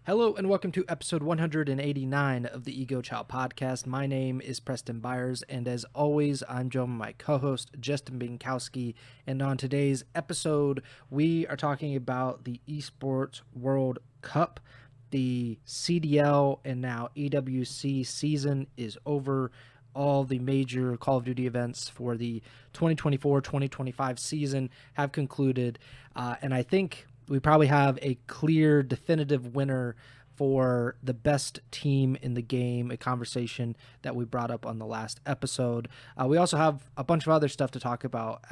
Hello and welcome to episode 189 of the Ego Chall Podcast. My name is Preston Byers, and as always, I'm joined by my co-host Justin Binkowski. And on today's episode, we are talking about the Esports World Cup. The CDL and now EWC season is over. All the major Call of Duty events for the 2024-2025 season have concluded, and I think we probably have a clear, definitive winner for the best team in the game, a conversation that we brought up on the last episode. We also have a bunch of other stuff to talk about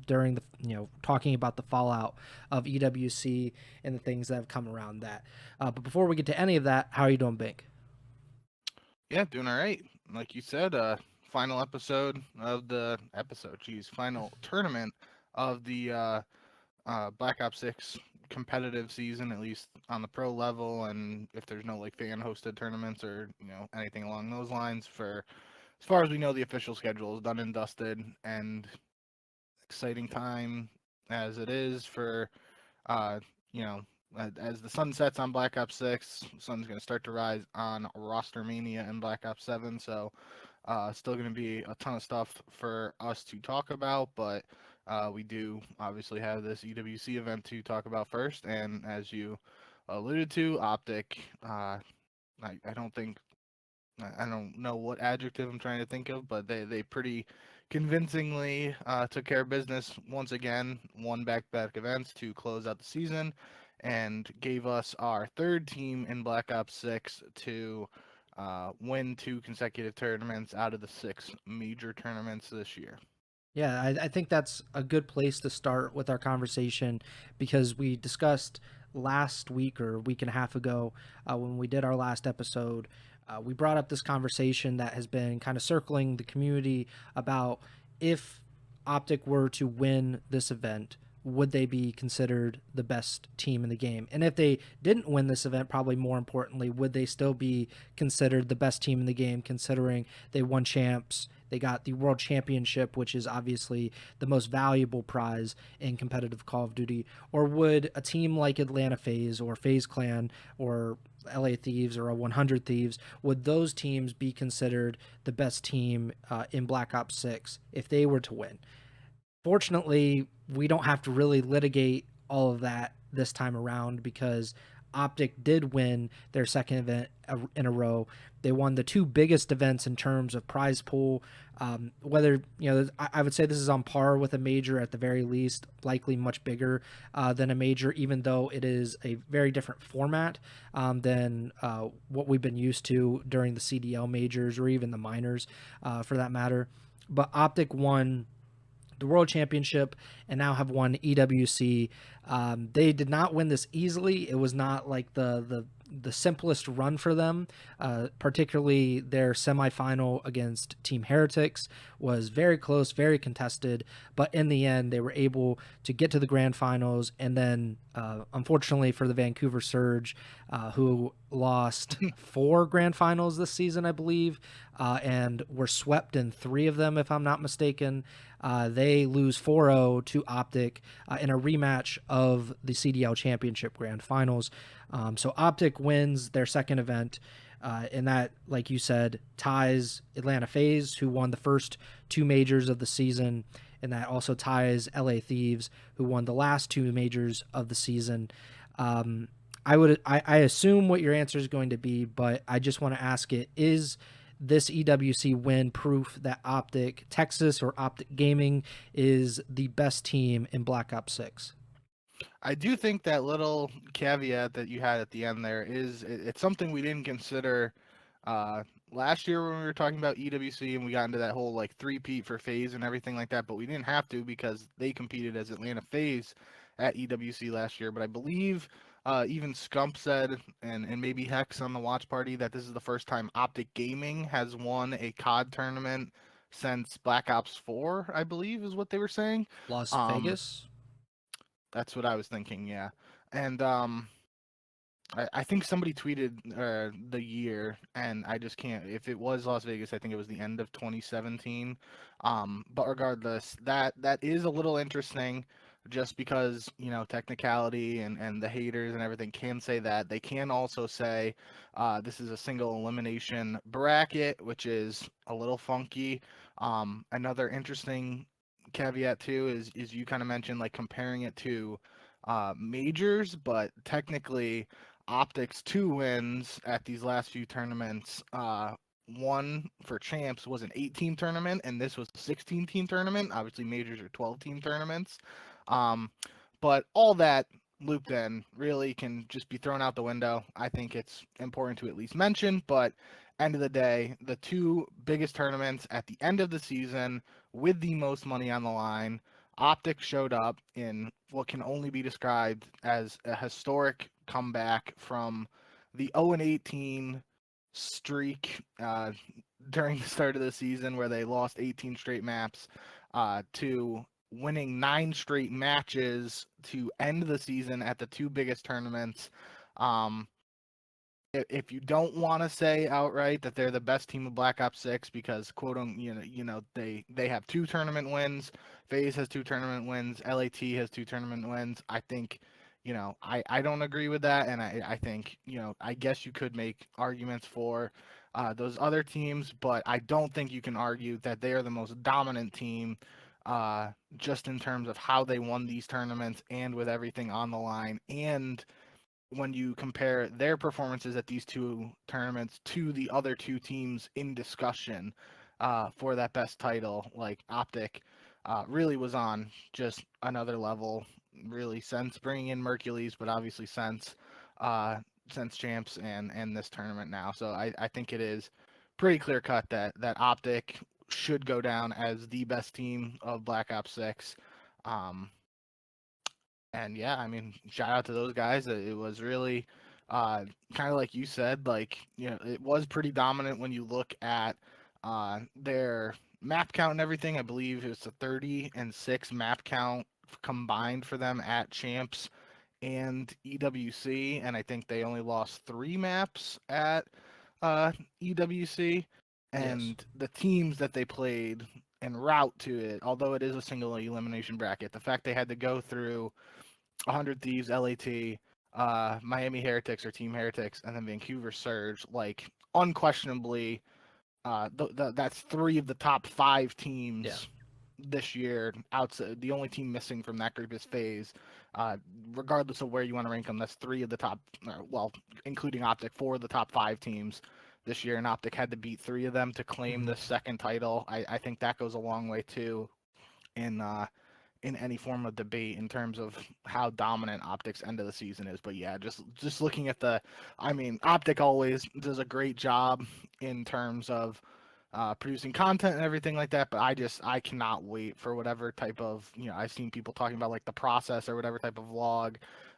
during the, talking about the fallout of EWC and the things that have come around that. But before we get to any of that, how are you doing, Bink? Yeah, doing all right. Like you said, final episode of the final tournament of the Black Ops 6 competitive season, at least on the pro level, and if there's no like fan hosted tournaments or anything along those lines, for as far as we know, the official schedule is done and dusted, and exciting time as it is for uh, you know, as the sun sets on Black Ops 6, the sun's going to start to rise on Roster Mania and Black Ops 7. So, still going to be a ton of stuff for us to talk about, but we do obviously have this EWC event to talk about first. And as you alluded to, OpTic, I don't think I don't know what adjective I'm trying to think of, but they pretty convincingly took care of business once again, won back-to-back events to close out the season, and gave us our third team in Black Ops 6 to win two consecutive tournaments out of the six major tournaments this year. Yeah, I think that's a good place to start with our conversation because we discussed last week or a week and a half ago when we did our last episode. We brought up this conversation that has been kind of circling the community about if OpTic were to win this event, would they be considered the best team in the game? And if they didn't win this event, probably more importantly, would they still be considered the best team in the game considering they won champs? They got the World Championship, which is obviously the most valuable prize in competitive Call of Duty. Or would a team like Atlanta FaZe or FaZe Clan or LA Thieves or a 100 Thieves, would those teams be considered the best team in Black Ops 6 if they were to win? Fortunately, we don't have to really litigate all of that this time around because OpTic did win their second event in a row. They won the two biggest events in terms of prize pool. Whether, I would say this is on par with a major at the very least, likely much bigger than a major, even though it is a very different format than what we've been used to during the CDL majors or even the minors for that matter. But OpTic won the World Championship and now have won EWC. They did not win this easily. It was not like the simplest run for them. Particularly their semifinal against Team Heretics was very close, very contested, but in the end they were able to get to the grand finals. And then unfortunately for the Vancouver Surge, who lost four grand finals this season, I believe, and were swept in three of them, if I'm not mistaken. They lose 4-0 to OpTic in a rematch of the CDL Championship Grand Finals. So OpTic wins their second event, and that, like you said, ties Atlanta FaZe, who won the first two majors of the season, and that also ties LA Thieves, who won the last two majors of the season. I assume what your answer is going to be, but I just want to ask it: is this EWC win proof that OpTic Texas or OpTic Gaming is the best team in Black Ops 6? I do think that little caveat that you had at the end there it's something we didn't consider uh, last year when we were talking about EWC and we got into that whole like three-peat for FaZe and everything like that, but we didn't have to because they competed as Atlanta FaZe at EWC last year. But I believe even Scump said, and maybe Hex on the watch party, that this is the first time OpTic Gaming has won a COD tournament since Black Ops 4, I believe is what they were saying. Las Um, Vegas? that's what I was thinking, yeah. And I think somebody tweeted the year, and I just can't. If it was Las Vegas, I think it was the end of 2017. But regardless, that is a little interesting. just because, technicality and the haters and everything can say that. They can also say this is a single elimination bracket, which is a little funky. Another interesting caveat too is you kind of mentioned like comparing it to majors, but technically OpTic's 2 wins at these last few tournaments. One for champs was an 8-team tournament, and this was a 16-team tournament. Obviously, majors are 12-team tournaments. Um, but all that looped in really can just be thrown out the window. I think it's important to at least mention, but end of the day, the 2 biggest tournaments at the end of the season with the most money on the line, OpTic showed up in what can only be described as a historic comeback from the 0-18 streak during the start of the season where they lost 18 straight maps to winning 9 straight matches to end the season at the 2 biggest tournaments. Um, if you don't want to say outright that they're the best team of Black Ops 6 because quote they have 2 tournament wins, FaZe has 2 tournament wins, LAT has 2 tournament wins, I think I don't agree with that, and I think I guess you could make arguments for those other teams, but I don't think you can argue that they are the most dominant team just in terms of how they won these tournaments and with everything on the line. And when you compare their performances at these 2 tournaments to the other 2 teams in discussion for that best title, like OpTic really was on just another level, really, since bringing in Mercules, but obviously since champs and this tournament now. So I think it is pretty clear cut that OpTic should go down as the best team of Black Ops 6. And yeah, I mean, shout out to those guys. It was really kind of like you said, like, it was pretty dominant when you look at their map count and everything. I believe it was a 30-6 map count combined for them at champs and EWC, and I think they only lost 3 maps at EWC. Yes. And the teams that they played en route to it, although it is a single elimination bracket, the fact they had to go through 100 Thieves, LAT, Miami Heretics or Team Heretics, and then Vancouver Surge, like unquestionably, that's 3 of the top 5 teams Yeah. this year. Outside, the only team missing from that group is FaZe. Regardless of where you want to rank them, that's 3 of the top, well, including OpTic, 4 of the top 5 teams this year, and OpTic had to beat 3 of them to claim the second title. I think that goes a long way too in any form of debate in terms of how dominant OpTic's end of the season is. But yeah, just looking at I mean, OpTic always does a great job in terms of producing content and everything like that. But I cannot wait for whatever type of I've seen people talking about like the process or whatever type of vlog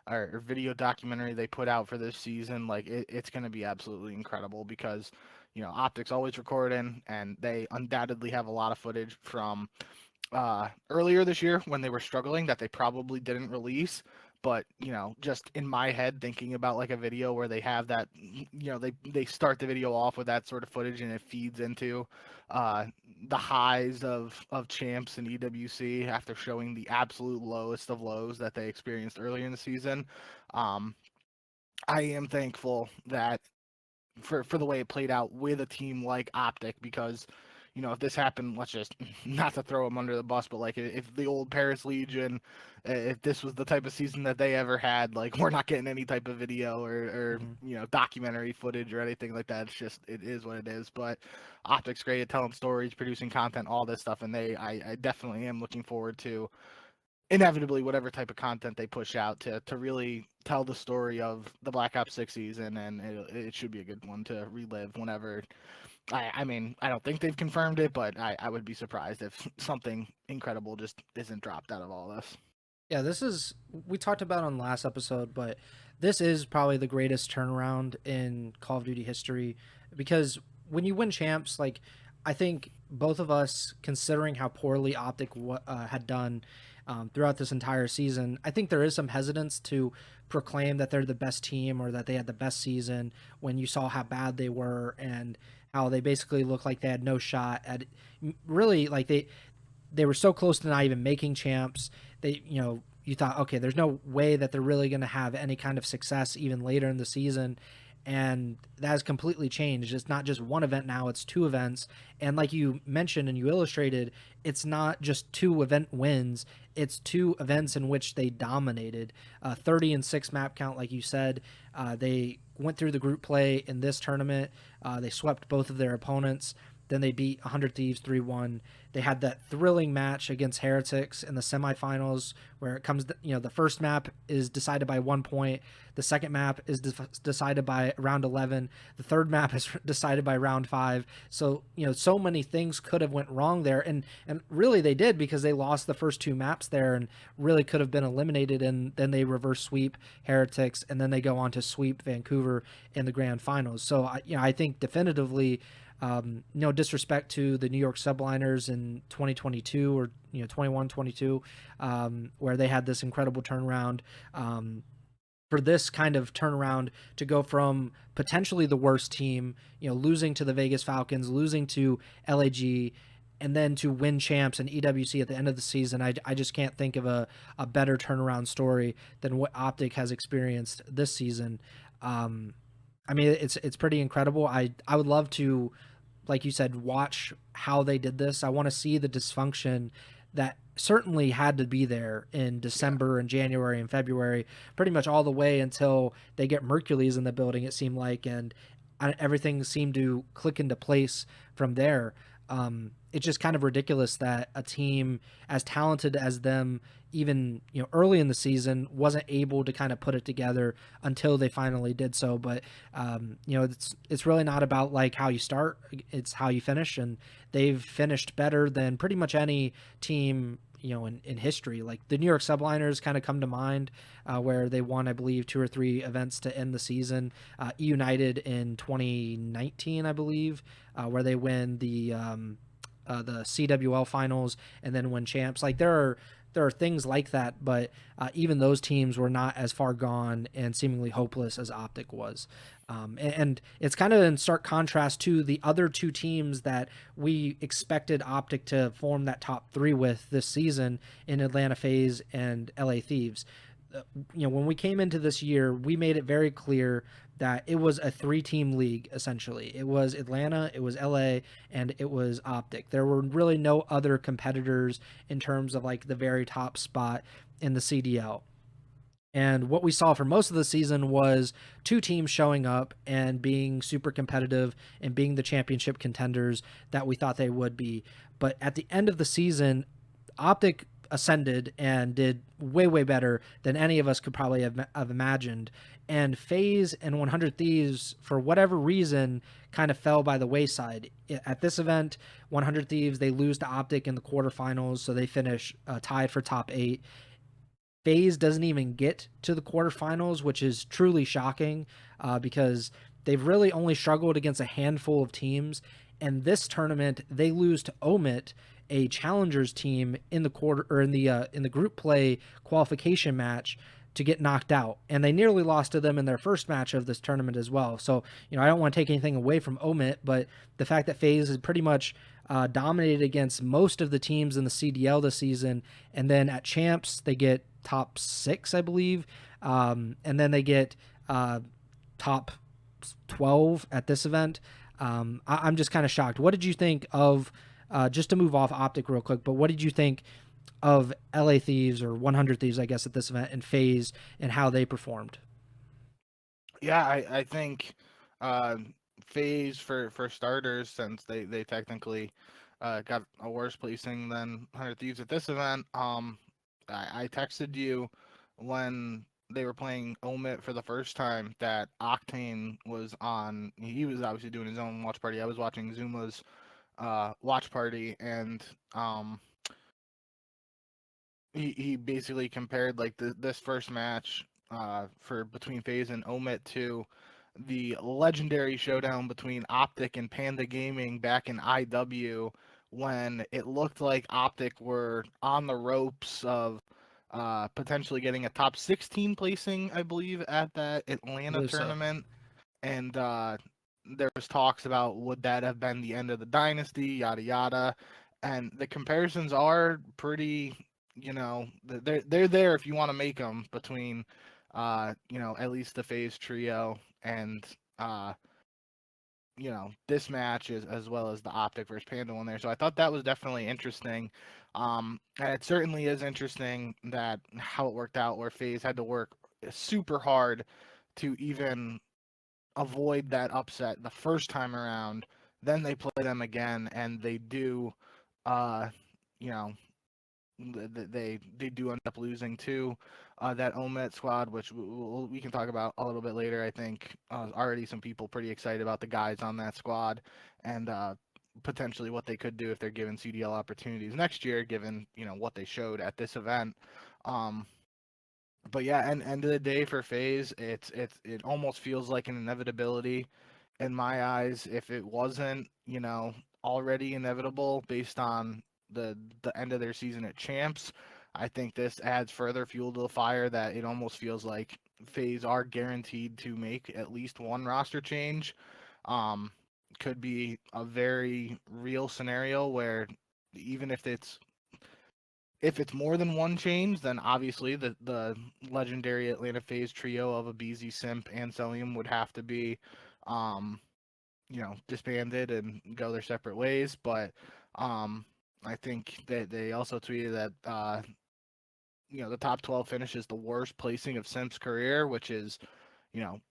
or video documentary they put out for this season. Like it's going to be absolutely incredible because OpTic's always recording and they undoubtedly have a lot of footage from earlier this year when they were struggling that they probably didn't release. But just in my head, thinking about like a video where they have that, they start the video off with that sort of footage and it feeds into uh, the highs of champs and EWC after showing the absolute lowest of lows that they experienced earlier in the season. Um, I am thankful that for the way it played out with a team like OpTic because if this happened, let's just not to throw them under the bus, but like if the old Paris Legion, if this was the type of season that they ever had, like we're not getting any type of video or documentary footage or anything like that. It's just it is what it is. But OpTic's great at telling stories, producing content, all this stuff, and I definitely am looking forward to inevitably whatever type of content they push out to really tell the story of the Black Ops 6 season, and it should be a good one to relive whenever. I mean, I don't think they've confirmed it, but I would be surprised if something incredible just isn't dropped out of all this. Yeah, we talked about on the last episode, but this is probably the greatest turnaround in Call of Duty history because when you win champs, like I think both of us, considering how poorly OpTic had done throughout this entire season, I think there is some hesitance to proclaim that they're the best team or that they had the best season when you saw how bad they were and how they basically looked like they had no shot at really like they were so close to not even making champs. They you thought, okay, there's no way that they're really going to have any kind of success even later in the season. And that has completely changed. It's not just one event now, it's two events. And like you mentioned and you illustrated, it's not just two event wins, it's two events in which they dominated. 30-6 map count, like you said. They went through the group play in this tournament. They swept both of their opponents. Then they beat 100 Thieves 3-1. They had that thrilling match against Heretics in the semifinals where it comes, the first map is decided by 1 point. The second map is decided by round 11. The third map is decided by round 5. So, so many things could have went wrong there. And really they did, because they lost the first two maps there and really could have been eliminated. And then they reverse sweep Heretics, and then they go on to sweep Vancouver in the grand finals. So, I think definitively, no disrespect to the New York Subliners in 2022 or 21-22, where they had this incredible turnaround. For this kind of turnaround to go from potentially the worst team, losing to the Vegas Falcons, losing to LAG, and then to win champs and EWC at the end of the season, I just can't think of a better turnaround story than what OpTic has experienced this season. I mean, it's pretty incredible. I would love to, like you said, watch how they did this. I want to see the dysfunction that certainly had to be there in December and January and February, pretty much all the way until they get Mercules in the building, it seemed like, and everything seemed to click into place from there. It's just kind of ridiculous that a team as talented as them, even early in the season, wasn't able to kind of put it together until they finally did so. But it's really not about like how you start, it's how you finish, and they've finished better than pretty much any team in history. Like the New York Subliners kind of come to mind, where they won, I believe, 2 or 3 events to end the season. United in 2019, I believe, where they win the CWL finals and then win champs. Like there are things like that, but even those teams were not as far gone and seemingly hopeless as OpTic was. And it's kind of in stark contrast to the other two teams that we expected OpTic to form that top 3 with this season in Atlanta FaZe and LA Thieves. When we came into this year, we made it very clear that it was a 3-team league, essentially. It was Atlanta, it was LA, and it was OpTic. There were really no other competitors in terms of like the very top spot in the CDL. And what we saw for most of the season was 2 teams showing up and being super competitive and being the championship contenders that we thought they would be. But at the end of the season, OpTic ascended and did way, way better than any of us could probably have imagined. And FaZe and 100 Thieves, for whatever reason, kind of fell by the wayside. At this event, 100 Thieves, they lose to OpTic in the quarterfinals, so they finish tied for top 8. FaZe doesn't even get to the quarterfinals, which is truly shocking, because they've really only struggled against a handful of teams. And this tournament, they lose to Omit, a challengers team, in the quarter or in the group play qualification match, to get knocked out. And they nearly lost to them in their first match of this tournament as well. So, I don't want to take anything away from Omit, but the fact that FaZe is pretty much dominated against most of the teams in the CDL this season, and then at champs they get top 6, I believe, and then they get top 12 at this event. I'm just kind of shocked. What did you think of, just to move off OpTic real quick, but what did you think of LA Thieves, or 100 Thieves, I guess, at this event, and FaZe, and how they performed? Yeah, I think FaZe, for starters, since they technically got a worse placing than 100 Thieves at this event. I texted you when they were playing Omit for the first time that Octane was on. He was obviously doing his own watch party. I was watching Zuma's watch party, and he basically compared like this first match for between FaZe and Omit to the legendary showdown between OpTic and Panda Gaming back in IW, when it looked like OpTic were on the ropes of potentially getting a top 16 placing, I believe, at that Atlanta tournament. And there was talks about would that have been the end of the dynasty, yada yada. And the comparisons are pretty they're there if you want to make them between, at least the FaZe trio and this match as well as the OpTic versus Panda one there. So I thought that was definitely interesting. And it certainly is interesting that how it worked out, where FaZe had to work super hard to even avoid that upset the first time around. Then they play them again, and they do, uh, you know, they do end up losing to that Omet squad, which we can talk about a little bit later. I think already some people pretty excited about the guys on that squad and potentially what they could do if they're given CDL opportunities next year, given what they showed at this event. Um, but yeah, and end of the day for FaZe, it almost feels like an inevitability in my eyes. If it wasn't, already inevitable based on the end of their season at champs, I think this adds further fuel to the fire that it almost feels like FaZe are guaranteed to make at least one roster change. Um, could be a very real scenario where even if it's more than one change, then obviously the legendary Atlanta FaZe trio of Abizi, Simp, and Celium would have to be, disbanded and go their separate ways. But I think that they also tweeted that, the top 12 finish is the worst placing of Simp's career, which is,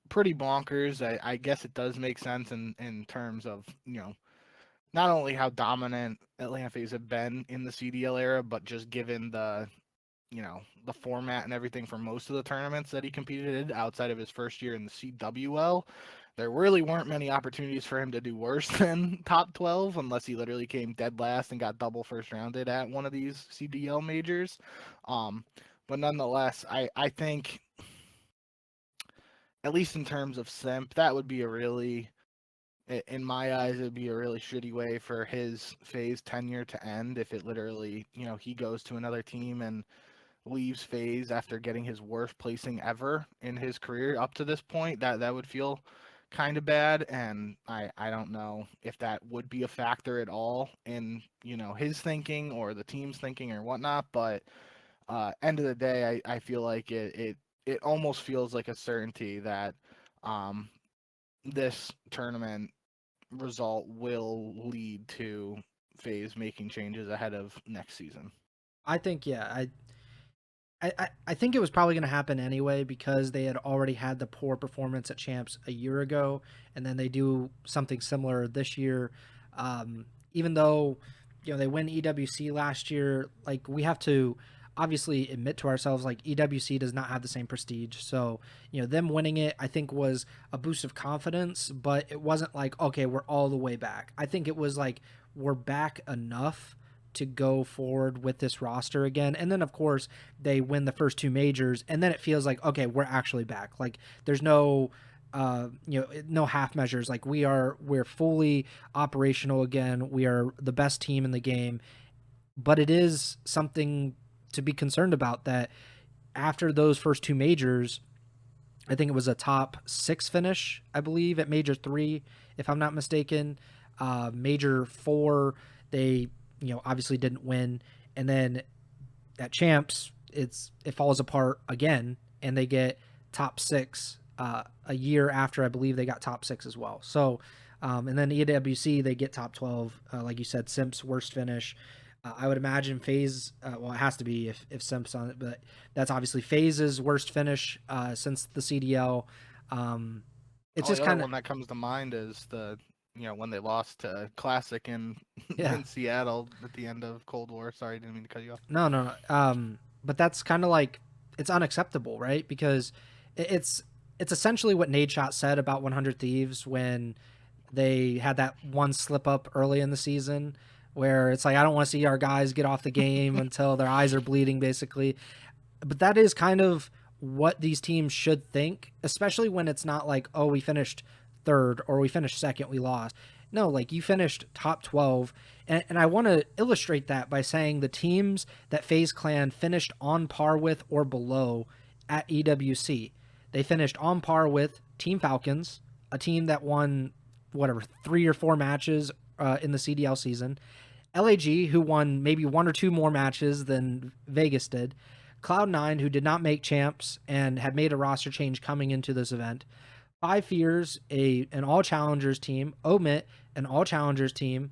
pretty bonkers. I guess it does make sense in terms of, not only how dominant Atlanta FaZe have been in the CDL era, but just given the format and everything for most of the tournaments that he competed in outside of his first year in the CWL, there really weren't many opportunities for him to do worse than top 12 unless he literally came dead last and got double first rounded at one of these CDL majors. But nonetheless, I think, at least in terms of Simp, that would be in my eyes, it'd be a really shitty way for his FaZe tenure to end if it literally, he goes to another team and leaves FaZe after getting his worst placing ever in his career up to this point. That would feel kind of bad, and I don't know if that would be a factor at all in his thinking or the team's thinking or whatnot. But end of the day, I feel like it almost feels like a certainty that this tournament result will lead to FaZe making changes ahead of next season. I think, yeah, I think it was probably going to happen anyway because they had already had the poor performance at champs a year ago, and then they do something similar this year. Even though they win EWC last year, like, we have to obviously admit to ourselves, like, EWC does not have the same prestige. So them winning it, I think, was a boost of confidence, but it wasn't like, okay, we're all the way back. I think it was like, we're back enough to go forward with this roster again. And then of course they win the first two majors, and then it feels like, okay, we're actually back. Like, there's no no half measures. Like, we're fully operational again. We are the best team in the game. But it is something to be concerned about that after those first two majors, I think it was a top 6 finish, I believe, at major 3, if I'm not mistaken. Major 4, they obviously didn't win, and then at champs it falls apart again, and they get top 6 a year after, I believe they got top 6 as well. So and then EWC, they get top 12, like you said, Simp's worst finish. I would imagine FaZe, well, it has to be if Simp's on it, but that's obviously FaZe's worst finish since the CDL. It's just The other kind of, one that comes to mind is when they lost to Classic in yeah. in Seattle at the end of Cold War. Sorry, didn't mean to cut you off. No. But that's kind of like, it's unacceptable, right? Because it's essentially what Nadeshot said about 100 Thieves when they had that one slip up early in the season, where it's like, I don't want to see our guys get off the game until their eyes are bleeding, basically. But that is kind of what these teams should think, especially when it's not like, oh, we finished third or we finished second, we lost. No, like, you finished top 12. And I want to illustrate that by saying the teams that FaZe Clan finished on par with or below at EWC. They finished on par with Team Falcons, a team that won, whatever, 3 or 4 matches in the CDL season. LAG, who won maybe one or two more matches than Vegas did, Cloud9, who did not make champs and had made a roster change coming into this event, Five Fears, an all challengers team, Omit, an all challengers team,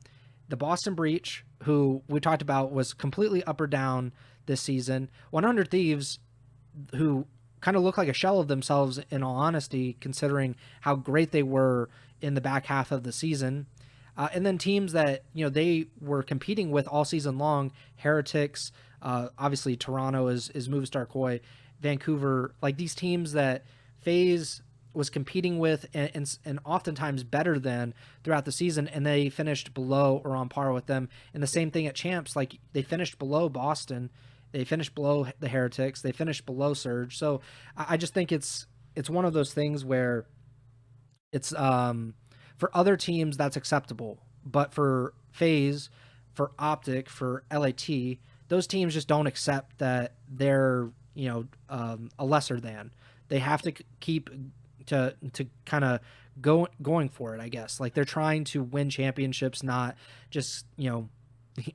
the Boston Breach, who we talked about was completely up or down this season, 100 Thieves, who kind of look like a shell of themselves in all honesty, considering how great they were in the back half of the season. And then teams that they were competing with all season long, Heretics, obviously Toronto is Movistar Koi, Vancouver, like these teams that FaZe was competing with and oftentimes better than throughout the season, and they finished below or on par with them. And the same thing at champs, like they finished below Boston, they finished below the Heretics, they finished below Surge. So I just think it's one of those things where it's for other teams that's acceptable, but for FaZe, for OpTic, for LAT, those teams just don't accept that they're a lesser than. They have to keep to kind of going for it, I guess. Like they're trying to win championships, not just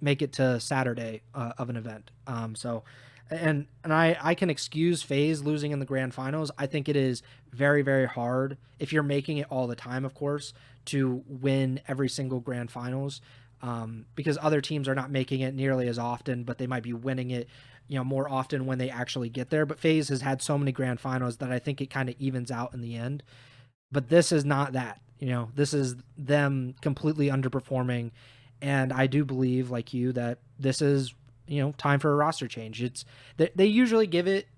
make it to Saturday of an event. And I can excuse FaZe losing in the grand finals. I think it is very, very hard if you're making it all the time, of course, to win every single grand finals, because other teams are not making it nearly as often, but they might be winning it more often when they actually get there. But FaZe has had so many grand finals that I think it kind of evens out in the end. But this is not that. This is them completely underperforming, and I do believe, like you, that this is time for a roster change. It's they usually give it,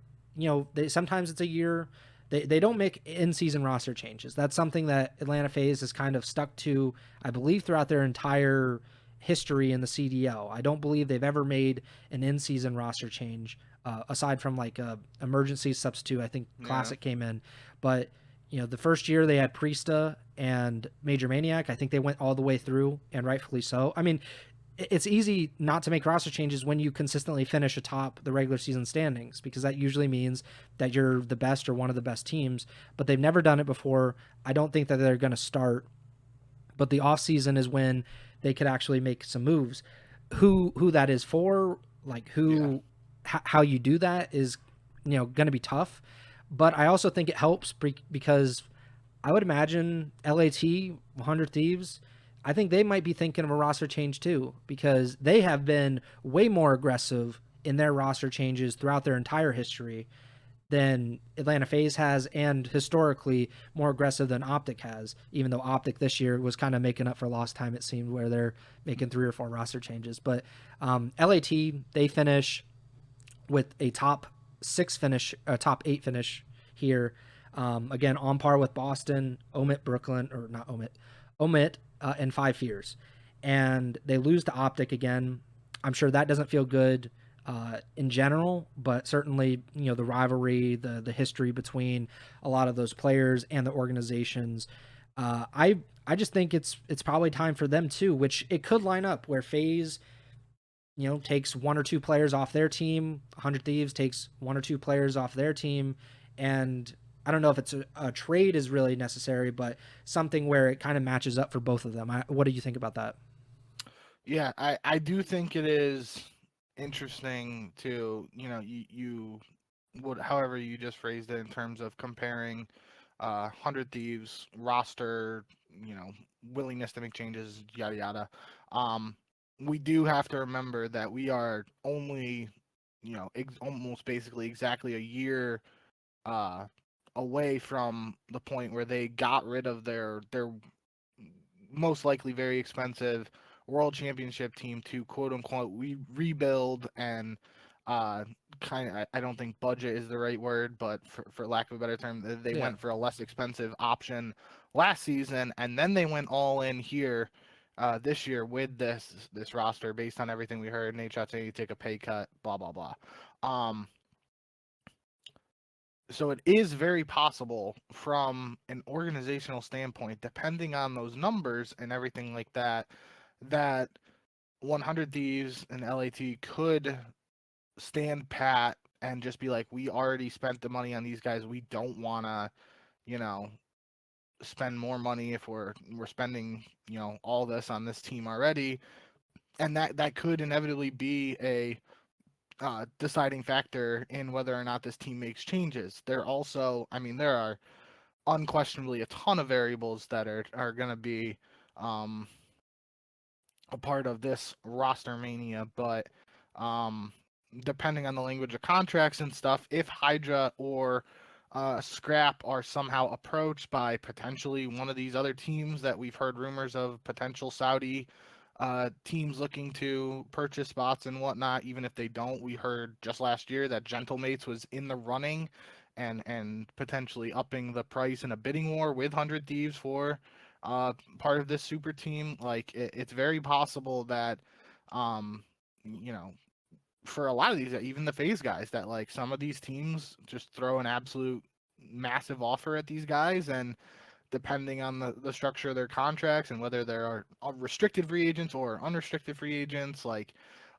sometimes it's a year. They don't make in-season roster changes. That's something that Atlanta FaZe has kind of stuck to, I believe, throughout their entire history in the CDL. I don't believe they've ever made an in-season roster change, aside from like a emergency substitute. I think Classic came in, but the first year they had Priesta and Major Maniac. I think they went all the way through, and rightfully so. I mean, it's easy not to make roster changes when you consistently finish atop the regular season standings, because that usually means that you're the best or one of the best teams, but they've never done it before. I don't think that they're going to start, but the off season is when they could actually make some moves. Who that is for, like how you do that is going to be tough, but I also think it helps because I would imagine LAT, 100 Thieves, I think they might be thinking of a roster change too, because they have been way more aggressive in their roster changes throughout their entire history than Atlanta FaZe has, and historically more aggressive than OpTic has, even though OpTic this year was kind of making up for lost time, it seemed, where they're making 3 or 4 roster changes. But LAT, they finish with a top 6 finish, top 8 finish here. Again, on par with Boston, Omit, Brooklyn, or not Omit, and Five Fears. And they lose to OpTic again. I'm sure that doesn't feel good in general, but certainly, the rivalry, the history between a lot of those players and the organizations. I just think it's probably time for them too, which it could line up where FaZe takes 1 or 2 players off their team, 100 Thieves takes 1 or 2 players off their team, and I don't know if it's a trade is really necessary, but something where it kind of matches up for both of them. What do you think about that? Yeah, I do think it is interesting to, you would, however you just phrased it in terms of comparing 100 Thieves roster, willingness to make changes, yada yada. We do have to remember that we are only, almost basically exactly a year uh, away from the point where they got rid of their most likely very expensive world championship team to quote unquote rebuild and kind of, I don't think budget is the right word, but for lack of a better term, they went for a less expensive option last season, and then they went all in here this year with this roster based on everything we heard. Nate Shot saying you take a pay cut, blah blah blah. So it is very possible from an organizational standpoint, depending on those numbers and everything like that, that 100 Thieves and LAT could stand pat and just be like, we already spent the money on these guys. We don't want to, spend more money if we're spending, all this on this team already. and that could inevitably be a deciding factor in whether or not this team makes changes. There also, I mean, there are unquestionably a ton of variables that are going to be um, a part of this roster mania, but um, depending on the language of contracts and stuff, if Hydra or Scrap are somehow approached by potentially one of these other teams that we've heard rumors of potential Saudi teams looking to purchase spots and whatnot, even if they don't, we heard just last year that GentleMates was in the running and potentially upping the price in a bidding war with 100 Thieves for part of this super team. Like it's very possible that, um, you know, for a lot of these, even the FaZe guys, that like some of these teams just throw an absolute massive offer at these guys, and depending on the structure of their contracts and whether there are restricted free agents or unrestricted free agents, like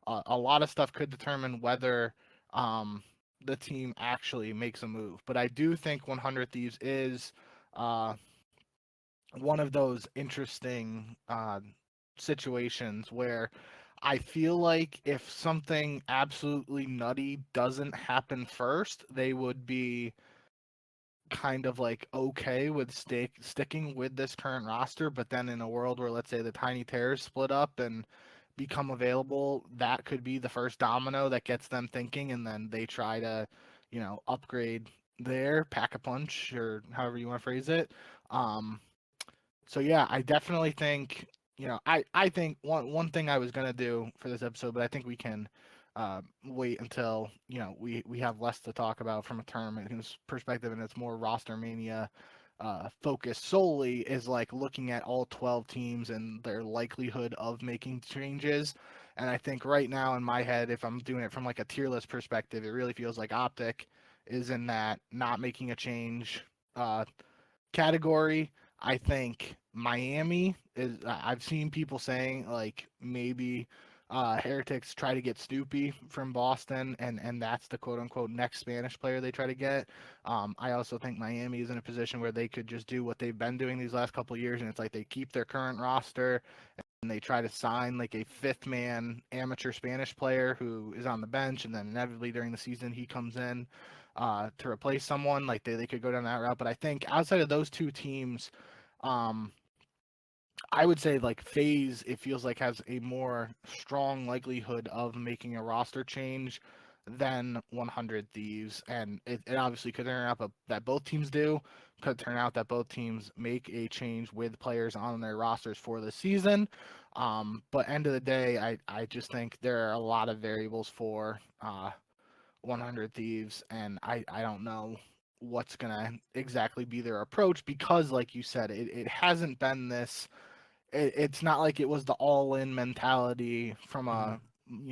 a lot of stuff could determine whether the team actually makes a move. But I do think 100 Thieves is uh, one of those interesting situations where I feel like if something absolutely nutty doesn't happen first, they would be kind of like okay with sticking with this current roster. But then in a world where, let's say, the Tiny Terrors split up and become available, that could be the first domino that gets them thinking, and then they try to, upgrade there, pack a punch, or however you want to phrase it. Um, so yeah, I definitely think, I think one thing I was gonna do for this episode, but I think we can wait until we have less to talk about from a tournament perspective, and it's more roster mania focused solely, is like looking at all 12 teams and their likelihood of making changes. And I think right now in my head, if I'm doing it from like a tier list perspective, it really feels like OpTic is in that not making a change category. I think Miami is. I've seen people saying like maybe Heretics try to get Stoopy from Boston, and that's the quote unquote next Spanish player they try to get. I also think Miami is in a position where they could just do what they've been doing these last couple of years, and it's like they keep their current roster and they try to sign like a fifth man amateur Spanish player who is on the bench, and then inevitably during the season he comes in to replace someone. Like they could go down that route. But I think outside of those two teams, um, I would say like FaZe, it feels like has a more strong likelihood of making a roster change than 100 Thieves, and it obviously could turn out that both teams do. Could turn out that both teams make a change with players on their rosters for the season. But end of the day, I just think there are a lot of variables for 100 Thieves, and I don't know what's gonna exactly be their approach, because like you said, it hasn't been this, it's not like it was the all-in mentality from Mhm.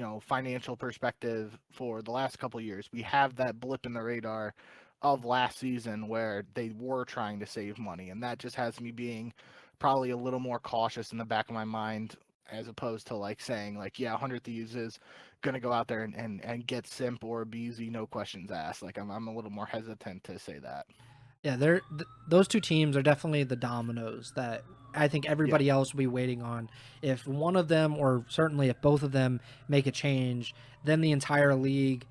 a financial perspective for the last couple of years. We have that blip in the radar of last season where they were trying to save money, and that just has me being probably a little more cautious in the back of my mind, as opposed to like saying like, yeah, 100 Thieves is gonna go out there and get Simp or BZ, no questions asked. Like I'm a little more hesitant to say that. Yeah, those two teams are definitely the dominoes that I think Yeah. everybody else will be waiting on. If one of them, or certainly if both of them, make a change, then the entire league,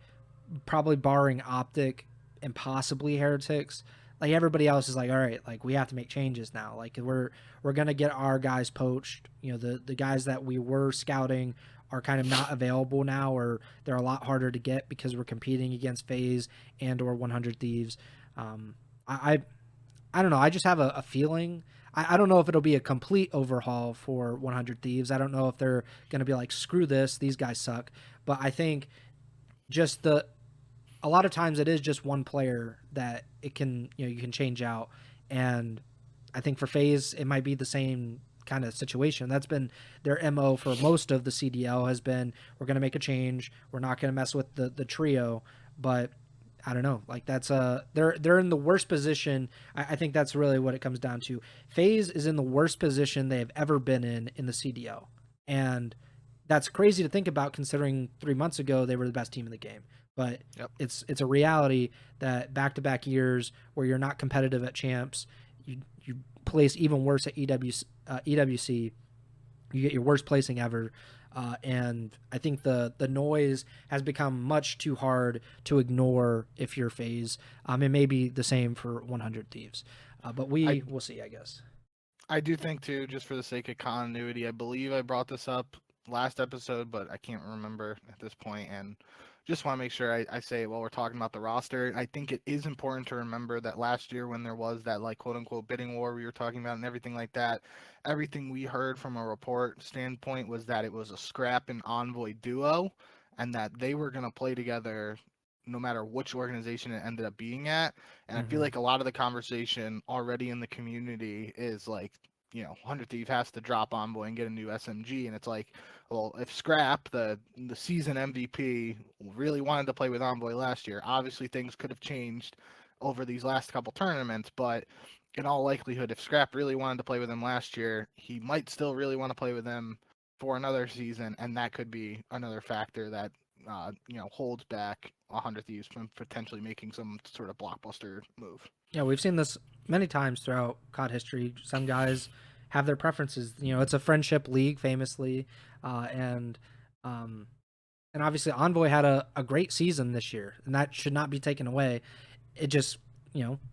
probably barring OpTic and possibly Heretics, like everybody else is like, all right, like we have to make changes now. Like we're gonna get our guys poached. The guys that we were scouting are kind of not available now, or they're a lot harder to get because we're competing against FaZe and or 100 Thieves. Um, I I don't know. I just have a feeling. I don't know if it'll be a complete overhaul for 100 Thieves. I don't know if they're going to be like, screw this, these guys suck. But I think just a lot of times it is just one player that it can, you can change out. And I think for FaZe, it might be the same kind of situation. That's been their MO for most of the CDL, has been, we're going to make a change. We're not going to mess with the trio. But I don't know. Like that's they're in the worst position. I think that's really what it comes down to. FaZe is in the worst position they have ever been in the CDL, and that's crazy to think about considering 3 months ago they were the best team in the game. But Yep. it's a reality that back to back years where you're not competitive at champs, you place even worse at EWC. You get your worst placing ever. And I think the noise has become much too hard to ignore if you're FaZe. It may be the same for 100 Thieves, but I we'll see, I guess. I do think too, just for the sake of continuity, I believe I brought this up last episode, but I can't remember at this point, and just want to make sure I say it while we're talking about the roster. I think it is important to remember that last year when there was that like quote unquote bidding war we were talking about and everything like that, everything we heard from a report standpoint was that it was a Scrap and Envoy duo, and that they were gonna play together no matter which organization it ended up being at. And I feel Mm-hmm. like a lot of the conversation already in the community is like, 100 Thief has to drop Envoy and get a new SMG. And it's like, well, if Scrap, the season MVP, really wanted to play with Envoy last year, obviously things could have changed over these last couple tournaments. But in all likelihood, if Scrap really wanted to play with him last year, he might still really want to play with him for another season. And that could be another factor that holds back 100 Thieves from potentially making some sort of blockbuster move. Yeah, we've seen this many times throughout COD history. Some guys have their preferences. It's a friendship league, famously, uh, and um, and obviously Envoy had a great season this year, and that should not be taken away. It just,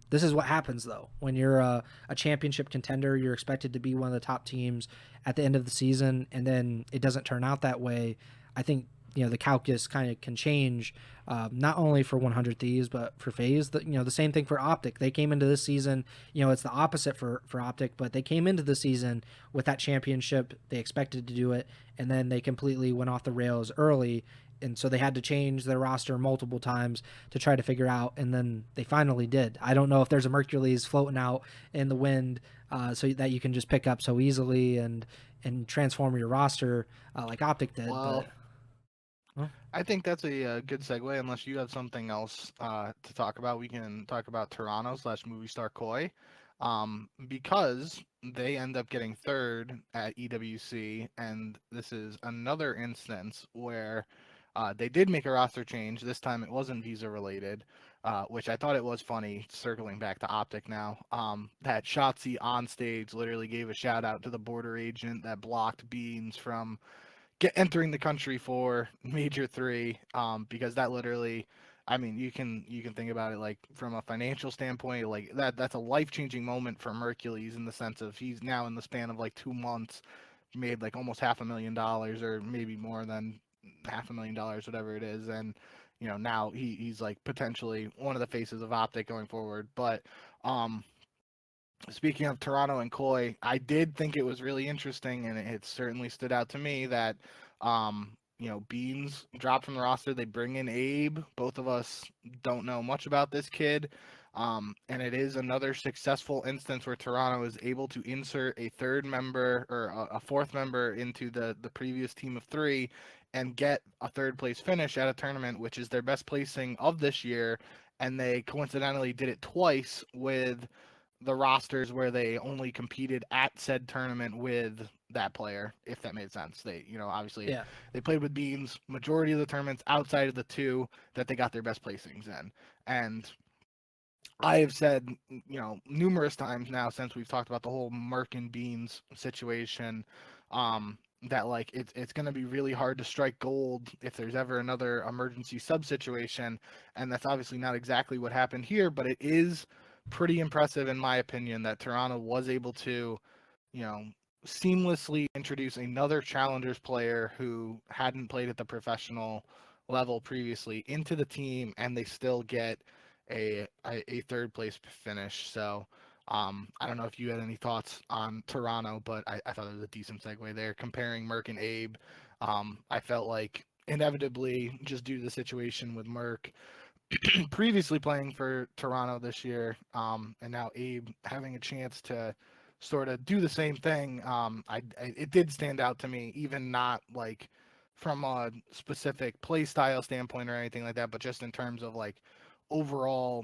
this is what happens though when you're a championship contender. You're expected to be one of the top teams at the end of the season, and then it doesn't turn out that way. I think the calculus kind of can change, not only for 100 Thieves but for FaZe. The same thing for OpTic. They came into this season, it's the opposite for OpTic, but they came into the season with that championship. They expected to do it, and then they completely went off the rails early, and so they had to change their roster multiple times to try to figure out, and then they finally did. I don't know if there's a Mercules floating out in the wind, so that you can just pick up so easily and transform your roster, like OpTic did. Well, But well, I think that's a good segue. Unless you have something else to talk about, we can talk about Toronto slash movie star Koi, because they end up getting third at EWC, and this is another instance where they did make a roster change. This time it wasn't visa related, which I thought it was funny. Circling back to OpTic now, that Shotzi on stage literally gave a shout out to the border agent that blocked Beans from entering the country for Major 3, because that literally, I mean, you can think about it like from a financial standpoint, like that's a life-changing moment for Mercules in the sense of he's now in the span of like 2 months made like almost $500,000 or maybe more than $500,000, whatever it is. And now he's like potentially one of the faces of OpTic going forward. But um speaking of Toronto and Koi, I did think it was really interesting, and it certainly stood out to me that, Beans dropped from the roster. They bring in Abe. Both of us don't know much about this kid, and it is another successful instance where Toronto is able to insert a third member or a fourth member into the previous team of three, and get a third place finish at a tournament, which is their best placing of this year. And they coincidentally did it twice with the rosters where they only competed at said tournament with that player, if that made sense. They, obviously yeah, they played with Beams majority of the tournaments outside of the two that they got their best placings in. And I have said, numerous times now since we've talked about the whole Merc and Beans situation, that like it's going to be really hard to strike gold if there's ever another emergency sub situation, and that's obviously not exactly what happened here, but it is pretty impressive in my opinion that Toronto was able to, you know, seamlessly introduce another challengers player who hadn't played at the professional level previously into the team, and they still get a third place finish. So I don't know if you had any thoughts on Toronto, but I thought it was a decent segue there comparing Merc and Abe. I felt like inevitably, just due to the situation with Merc previously playing for Toronto this year, and now Abe having a chance to sort of do the same thing, it did stand out to me, even not like from a specific play style standpoint or anything like that, but just in terms of like overall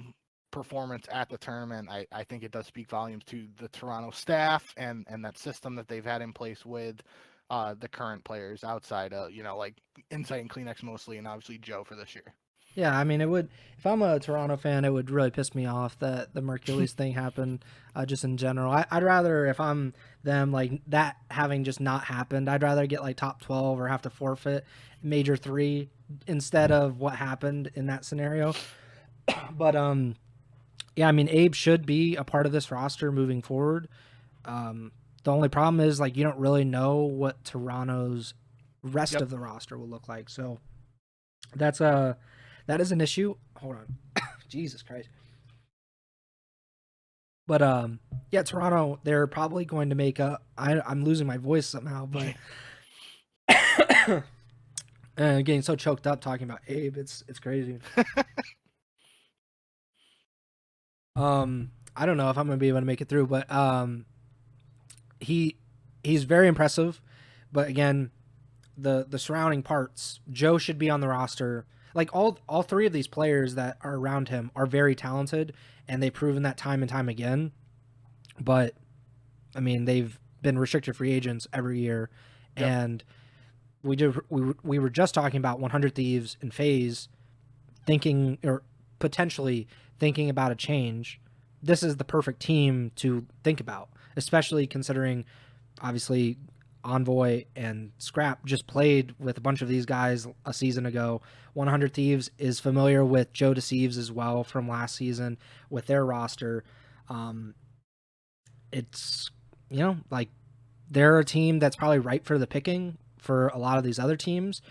performance at the tournament. I think it does speak volumes to the Toronto staff and that system that they've had in place with the current players outside of, like Insight and Kleenex mostly, and obviously Joe for this year. Yeah, I mean, it would. If I'm a Toronto fan, it would really piss me off that the Mercules thing happened. Just in general, I'd rather if I'm them like that having just not happened. I'd rather get like top 12 or have to forfeit major three instead of what happened in that scenario. But yeah, I mean, Abe should be a part of this roster moving forward. The only problem is like you don't really know what Toronto's rest Yep. of the roster will look like. So that's that is an issue. Hold on. Jesus Christ. But yeah, Toronto, they're probably going to make a I'm losing my voice somehow, but getting so choked up talking about Abe, it's crazy. I don't know if I'm going to be able to make it through, but he he's very impressive, but again, the surrounding parts, Joe should be on the roster. Like all three of these players that are around him are very talented and they've proven that time and time again. But I mean, they've been restricted free agents every year, Yep. and we were just talking about 100 Thieves and FaZe thinking or potentially thinking about a change. This is the perfect team to think about, especially considering obviously Envoy and Scrap just played with a bunch of these guys a season ago. 100 Thieves is familiar with Joe Deceives as well from last season with their roster. Um, it's like they're a team that's probably ripe for the picking for a lot of these other teams,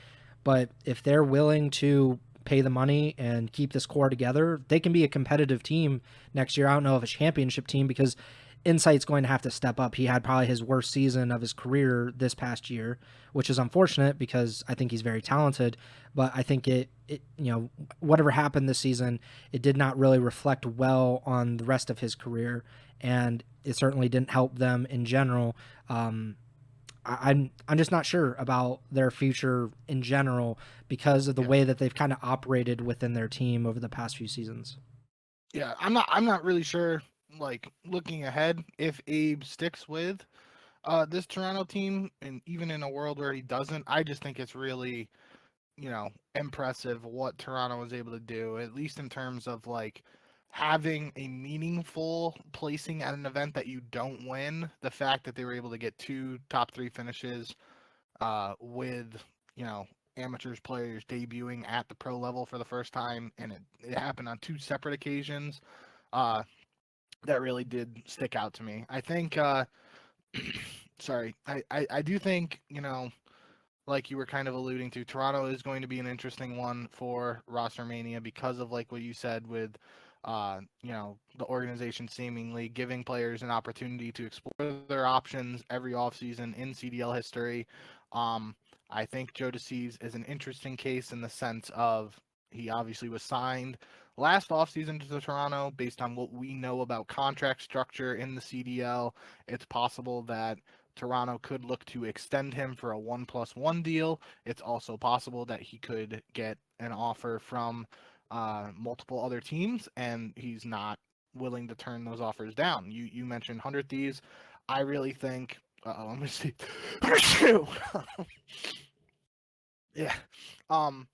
but if they're willing to pay the money and keep this core together, they can be a competitive team next year. I don't know if a championship team because Insight's going to have to step up. He had probably his worst season of his career this past year, which is unfortunate because I think he's very talented. But I think it whatever happened this season, it did not really reflect well on the rest of his career, and it certainly didn't help them in general. I'm just not sure about their future in general because of the Yeah. way that they've kind of operated within their team over the past few seasons. Yeah. I'm not really sure. Like looking ahead, if Abe sticks with this Toronto team, and even in a world where he doesn't, I just think it's really impressive what Toronto was able to do, at least in terms of like having a meaningful placing at an event that you don't win. The fact that they were able to get two top three finishes with you know amateurs players debuting at the pro level for the first time, and it happened on two separate occasions. Uh, that really did stick out to me. I think. Sorry, I do think like you were kind of alluding to, Toronto is going to be an interesting one for roster mania because of like what you said with the organization seemingly giving players an opportunity to explore their options every offseason in CDL history. Um, I think Joe Deceives is an interesting case in the sense of he obviously was signed last offseason to Toronto based on what we know about contract structure in the CDL. It's possible that Toronto could look to extend him for a 1+1 deal. It's also possible that he could get an offer from multiple other teams, and he's not willing to turn those offers down. You mentioned 100 Thieves. I really think. Let me see. Yeah. Um.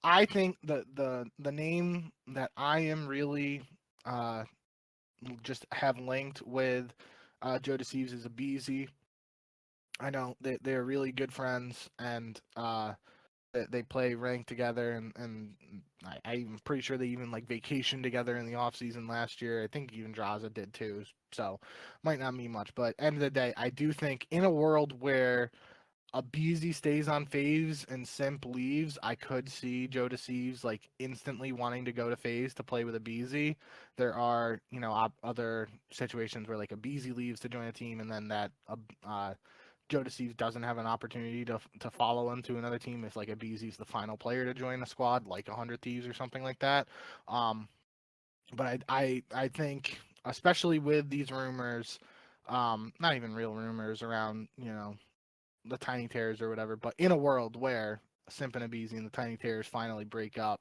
I think the name that I am really uh just have linked with Joe Deceives is Abizi. I know they're really good friends, and they play ranked together, and I'm pretty sure they even like vacation together in the off season last year. I think even Draza did too, so might not mean much. But end of the day, I do think in a world where a Beezy stays on FaZe and Simp leaves, I could see Joe Deceives like instantly wanting to go to FaZe to play with a Beezy. There are other situations where like a Beezy leaves to join a team, and then that Joe Deceives doesn't have an opportunity to follow him to another team if like a BZ's the final player to join a squad, like 100 Thieves or something like that. Um, but I think especially with these rumors, not even real rumors around the Tiny Terrors or whatever, but in a world where Simp and Abizi and the Tiny Terrors finally break up,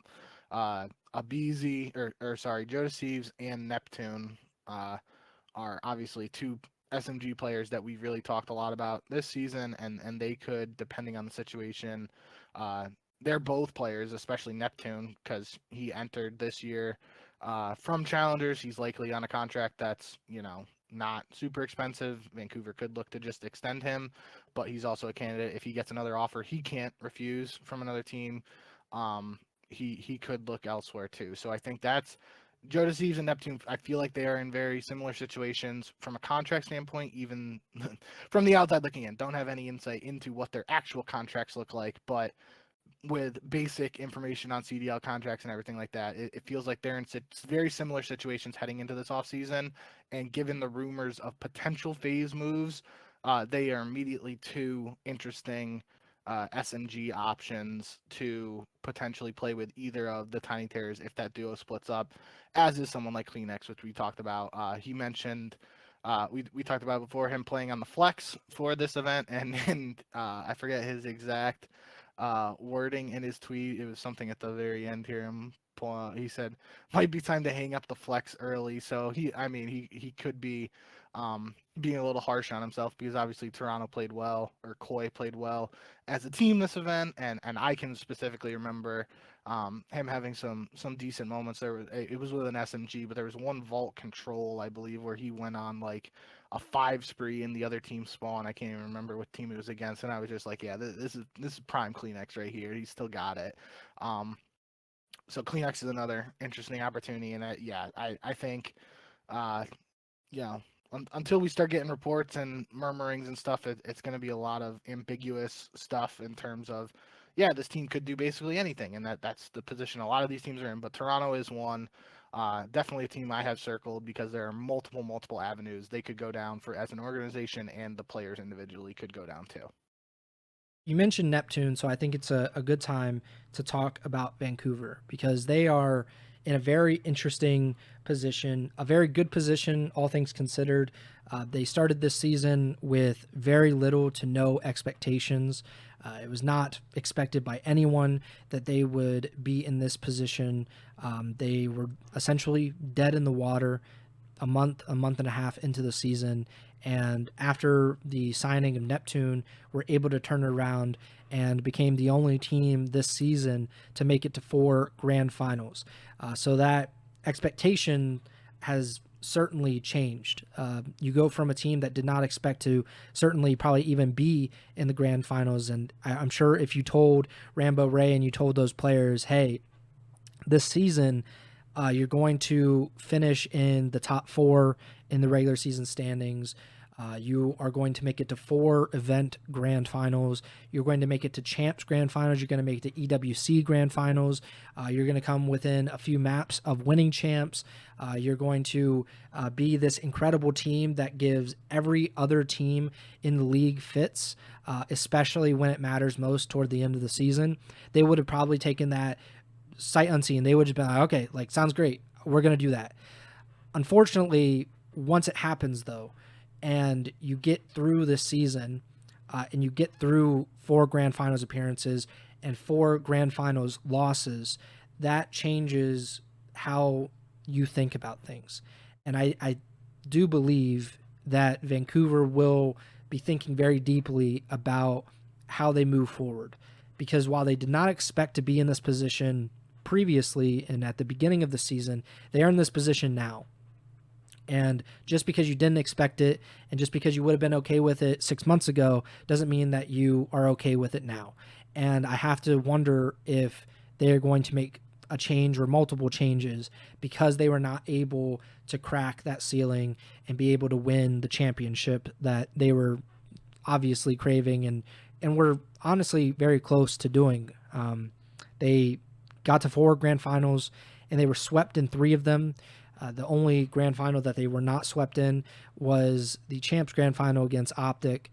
Abizi or sorry Joe Deceives and Neptune. Are obviously two SMG players that we've really talked a lot about this season, and they could, depending on the situation, uh, they're both players, especially Neptune, because he entered this year from Challengers. He's likely on a contract that's, not super expensive. Vancouver could look to just extend him, but he's also a candidate. If he gets another offer, he can't refuse from another team. He could look elsewhere too. So I think that's Joe Thieves and Neptune. I feel like they are in very similar situations from a contract standpoint, even from the outside looking in. Don't have any insight into what their actual contracts look like, but with basic information on CDL contracts and everything like that, it feels like they're in very similar situations heading into this offseason. And given the rumors of potential FaZe moves, they are immediately two interesting SNG options to potentially play with either of the Tiny Terrors if that duo splits up, as is someone like Kleenex, which we talked about. He mentioned we talked about before him playing on the flex for this event, and I forget his exact wording in his tweet. It was something at the very end here. He said, "Might be time to hang up the flex early." So he could be being a little harsh on himself because obviously Toronto played well, or Koi played well as a team this event, and I can specifically remember him having some decent moments. It was with an SMG, but there was one vault control, I believe, where he went on like a 5 spree in the other team spawn. I can't even remember what team it was against, and I was just like, yeah, this is prime Kleenex right here. He's still got it. So Kleenex is another interesting opportunity, and I think, uh, you know, until we start getting reports and murmurings and stuff, it's going to be a lot of ambiguous stuff in terms of, yeah, this team could do basically anything, and that's the position a lot of these teams are in. But Toronto is one, definitely a team I have circled because there are multiple avenues they could go down for as an organization, and the players individually could go down too. You mentioned Neptune, so I think it's a good time to talk about Vancouver because they are in a very interesting position, a very good position, all things considered. They started this season with very little to no expectations. It was not expected by anyone that they would be in this position. They were essentially dead in the water a month and a half into the season. And after the signing of Neptune, were able to turn it around and became the only team this season to make it to 4 grand finals. So that expectation has certainly changed. You go from a team that did not expect to certainly probably even be in the grand finals. And I'm sure if you told Rambo Ray and you told those players, hey, this season, you're going to finish in the top 4 in the regular season standings. You are going to make it to 4 event grand finals. You're going to make it to champs grand finals. You're going to make it to EWC grand finals. You're going to come within a few maps of winning champs. You're going to be this incredible team that gives every other team in the league fits, especially when it matters most toward the end of the season. They would have probably taken that sight unseen. They would have been like, okay, like, sounds great. We're going to do that. Unfortunately, once it happens, though, and you get through this season and you get through 4 grand finals appearances and 4 grand finals losses, that changes how you think about things. And I do believe that Vancouver will be thinking very deeply about how they move forward. Because while they did not expect to be in this position previously and at the beginning of the season, they are in this position now. And just because you didn't expect it and just because you would have been okay with it 6 months ago doesn't mean that you are okay with it now. And I have to wonder if they're going to make a change or multiple changes because they were not able to crack that ceiling and be able to win the championship that they were obviously craving and were honestly very close to doing. They got to 4 grand finals and they were swept in 3 of them. The only grand final that they were not swept in was the Champs Grand Final against OpTic.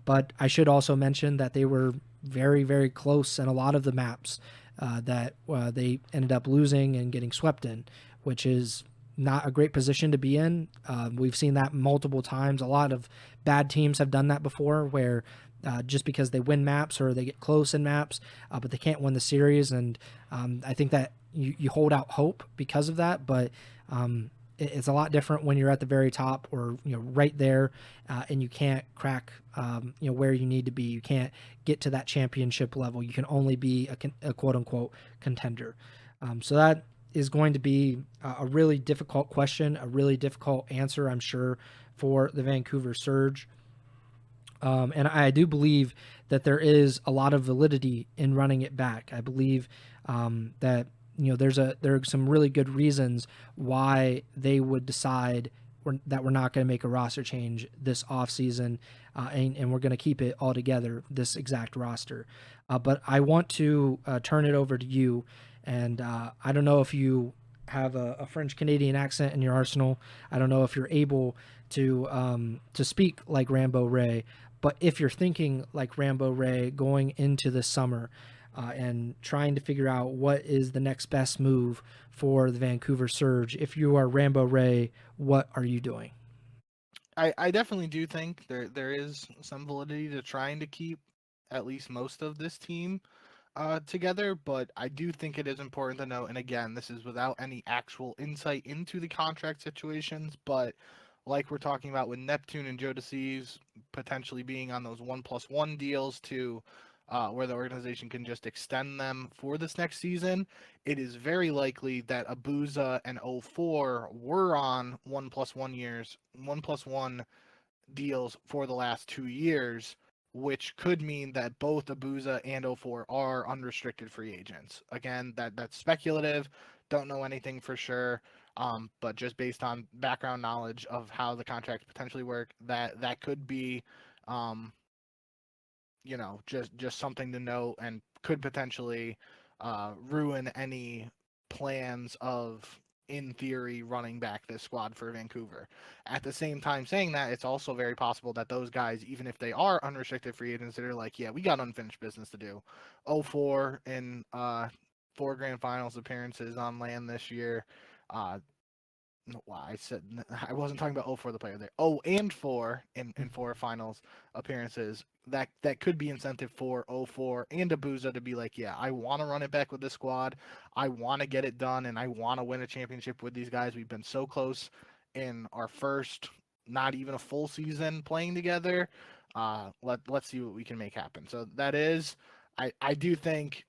But I should also mention that they were very, very close in a lot of the maps that they ended up losing and getting swept in, which is not a great position to be in. We've seen that multiple times. A lot of bad teams have done that before where just because they win maps or they get close in maps, but they can't win the series. And I think that you hold out hope because of that, but it's a lot different when you're at the very top or right there, and you can't crack where you need to be. You can't get to that championship level. You can only be a quote unquote contender. So that is going to be a really difficult question, a really difficult answer, I'm sure, for the Vancouver Surge. And I do believe that there is a lot of validity in running it back. I believe that there are some really good reasons why they would decide that we're not going to make a roster change this offseason, and we're going to keep it all together, this exact roster. But I want to turn it over to you, and I don't know if you have a French Canadian accent in your arsenal. I don't know if you're able to speak like Rambo Ray, but if you're thinking like Rambo Ray going into the summer and trying to figure out what is the next best move for the Vancouver Surge, if you are Rambo Ray, what are you doing? I definitely do think there is some validity to trying to keep at least most of this team together, but I do think it is important to note, and again, this is without any actual insight into the contract situations, but like we're talking about with Neptune and Jodeci's potentially being on those 1+1 deals to where the organization can just extend them for this next season, it is very likely that Abuza and O4 were on 1+1 deals for the last 2 years, which could mean that both Abuza and O4 are unrestricted free agents. Again, that's speculative. Don't know anything for sure. But just based on background knowledge of how the contracts potentially work, that could be, just something to note and could potentially ruin any plans of, in theory, running back this squad for Vancouver. At the same time, saying that, it's also very possible that those guys, even if they are unrestricted free agents, that are like, yeah, we got unfinished business to do. 0-4 in 4 grand finals appearances on land this year. No, I said I wasn't talking about 0 for the player there. 0-4 in 4 finals appearances. That could be incentive for 0-4 and Abuza to be like, yeah, I want to run it back with this squad. I want to get it done, and I want to win a championship with these guys. We've been so close in our first, not even a full season playing together. Let's see what we can make happen. So that is, I do think,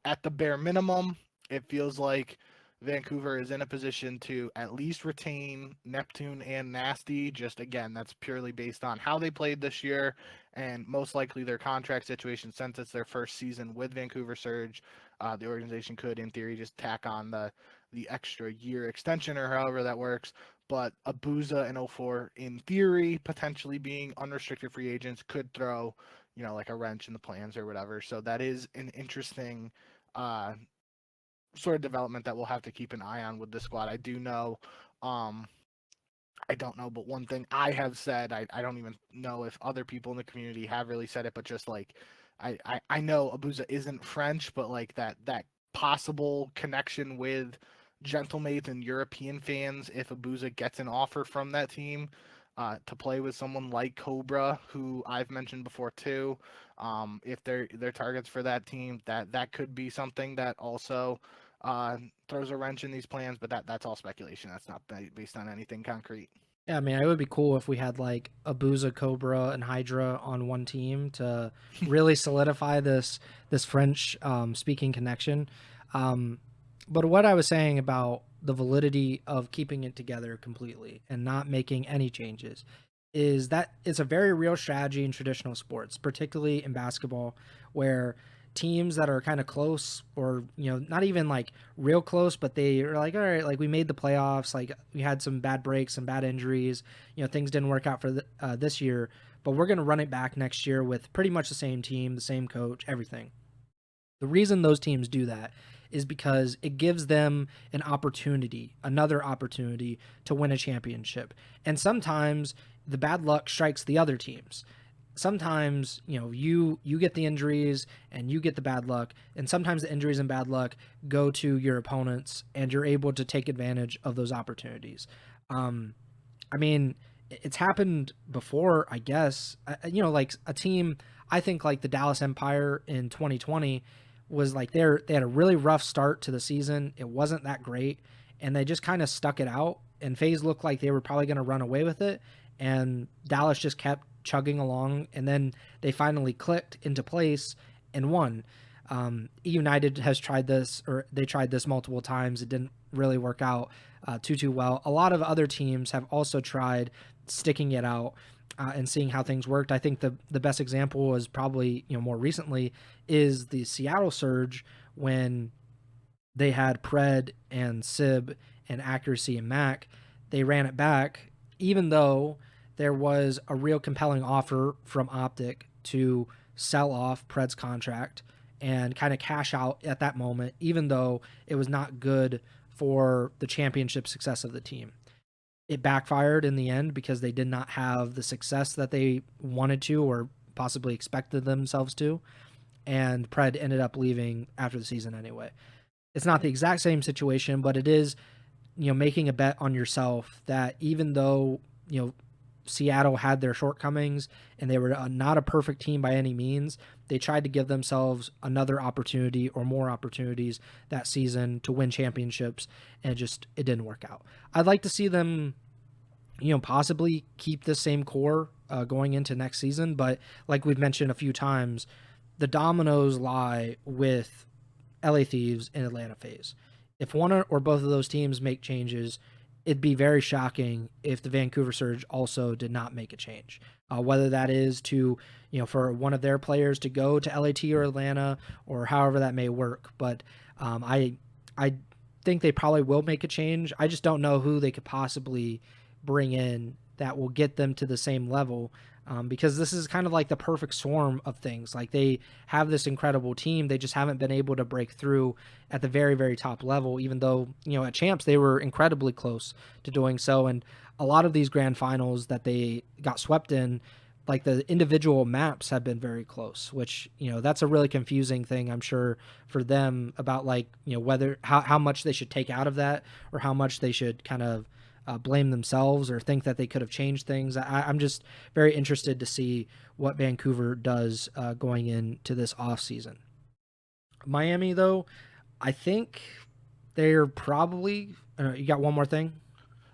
at the bare minimum, it feels like Vancouver is in a position to at least retain Neptune and Nasty. Just again, that's purely based on how they played this year and most likely their contract situation. Since it's their first season with Vancouver Surge, the organization could, in theory, just tack on the extra year extension or however that works. But Abuza and 0-4, in theory, potentially being unrestricted free agents, could throw, like a wrench in the plans or whatever. So that is an interesting sort of development that we'll have to keep an eye on with this squad. I do know, I don't know, but one thing I have said, I don't even know if other people in the community have really said it, but just like, I know Abuza isn't French, but like that possible connection with GentleMates and European fans if Abuza gets an offer from that team to play with someone like Cobra, who I've mentioned before too. If they're targets for that team, that could be something that also throws a wrench in these plans, but that's all speculation. That's not based on anything concrete. Yeah, I mean, it would be cool if we had like Abuza, Cobra, and Hydra on one team to really solidify this French speaking connection. But what I was saying about the validity of keeping it together completely and not making any changes is that it's a very real strategy in traditional sports, particularly in basketball, where teams that are kind of close or not even like real close, but they are like, all right, like we made the playoffs, like we had some bad breaks, some bad injuries, things didn't work out for this year, but we're going to run it back next year with pretty much the same team, the same coach, everything. The reason those teams do that is because it gives them another opportunity to win a championship. And sometimes the bad luck strikes the other teams. Sometimes, you get the injuries and you get the bad luck, and sometimes the injuries and bad luck go to your opponents and you're able to take advantage of those opportunities. I mean, it's happened before, I guess. Like a team, I think like the Dallas Empire in 2020 was like they had a really rough start to the season. It wasn't that great, and they just kind of stuck it out and FaZe looked like they were probably going to run away with it, and Dallas just kept chugging along, and then they finally clicked into place and won. United has tried this, or they tried this multiple times. It didn't really work out too well. A lot of other teams have also tried sticking it out and seeing how things worked. I think the best example was probably, more recently, is the Seattle Surge, when they had Pred and Sib and Accuracy and Mac. They ran it back, even though there was a real compelling offer from OpTic to sell off Pred's contract and kind of cash out at that moment, even though it was not good for the championship success of the team. It backfired in the end because they did not have the success that they wanted to or possibly expected themselves to, and Pred ended up leaving after the season anyway. It's not the exact same situation, but it is, making a bet on yourself that even though, Seattle had their shortcomings and they were not a perfect team by any means, they tried to give themselves another opportunity or more opportunities that season to win championships, and it didn't work out. I'd like to see them, possibly keep the same core going into next season, but like we've mentioned a few times, the dominoes lie with LA Thieves and Atlanta FaZe. If one or both of those teams make changes, it'd be very shocking if the Vancouver Surge also did not make a change. Whether that is to, for one of their players to go to LAT or Atlanta, or however that may work. But I think they probably will make a change. I just don't know who they could possibly bring in that will get them to the same level. Because this is kind of like the perfect storm of things. Like, they have this incredible team. They just haven't been able to break through at the very, very top level, even though, at Champs, they were incredibly close to doing so. And a lot of these grand finals that they got swept in, like, the individual maps have been very close, which, that's a really confusing thing, I'm sure, for them about, like, whether how much they should take out of that, or how much they should kind of blame themselves or think that they could have changed things. I'm just very interested to see what Vancouver does going into this off season. Miami, though, I think they're probably. You got one more thing?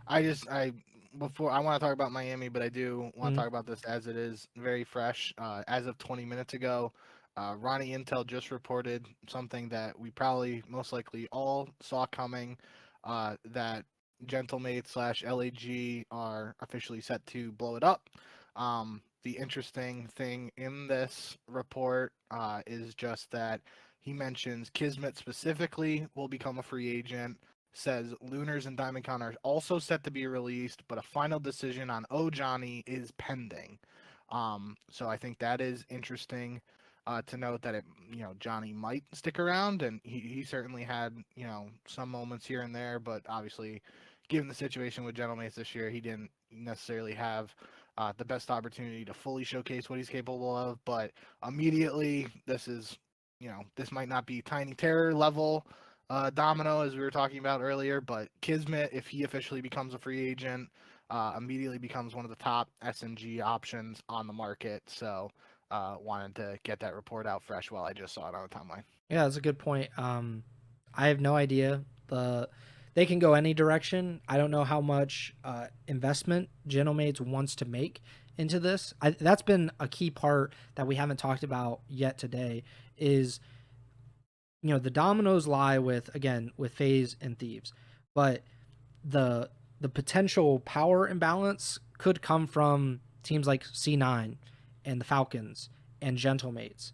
Before I want to talk about Miami, but I do want to talk about this as it is very fresh. As of 20 minutes ago, Ronnie Intel just reported something that we probably most likely all saw coming, that GentleMates / LAG are officially set to blow it up. The interesting thing in this report is just that he mentions Kismet specifically will become a free agent, says Lunars and DiamondCon are also set to be released, but a final decision on Johnny is pending. So I think that is interesting to note that Johnny might stick around, and he certainly had some moments here and there, but obviously, given the situation with GentleMates this year, he didn't necessarily have the best opportunity to fully showcase what he's capable of. But immediately, this might not be Tiny Terror level domino as we were talking about earlier, but Kismet, if he officially becomes a free agent, immediately becomes one of the top SNG options on the market. So wanted to get that report out fresh while I just saw it on the timeline. Yeah, that's a good point. I have no idea. They can go any direction. I don't know how much investment GentleMates wants to make into this. That's been a key part that we haven't talked about yet today is, the dominoes lie with FaZe and Thieves, but the potential power imbalance could come from teams like C9 and the Falcons and GentleMates.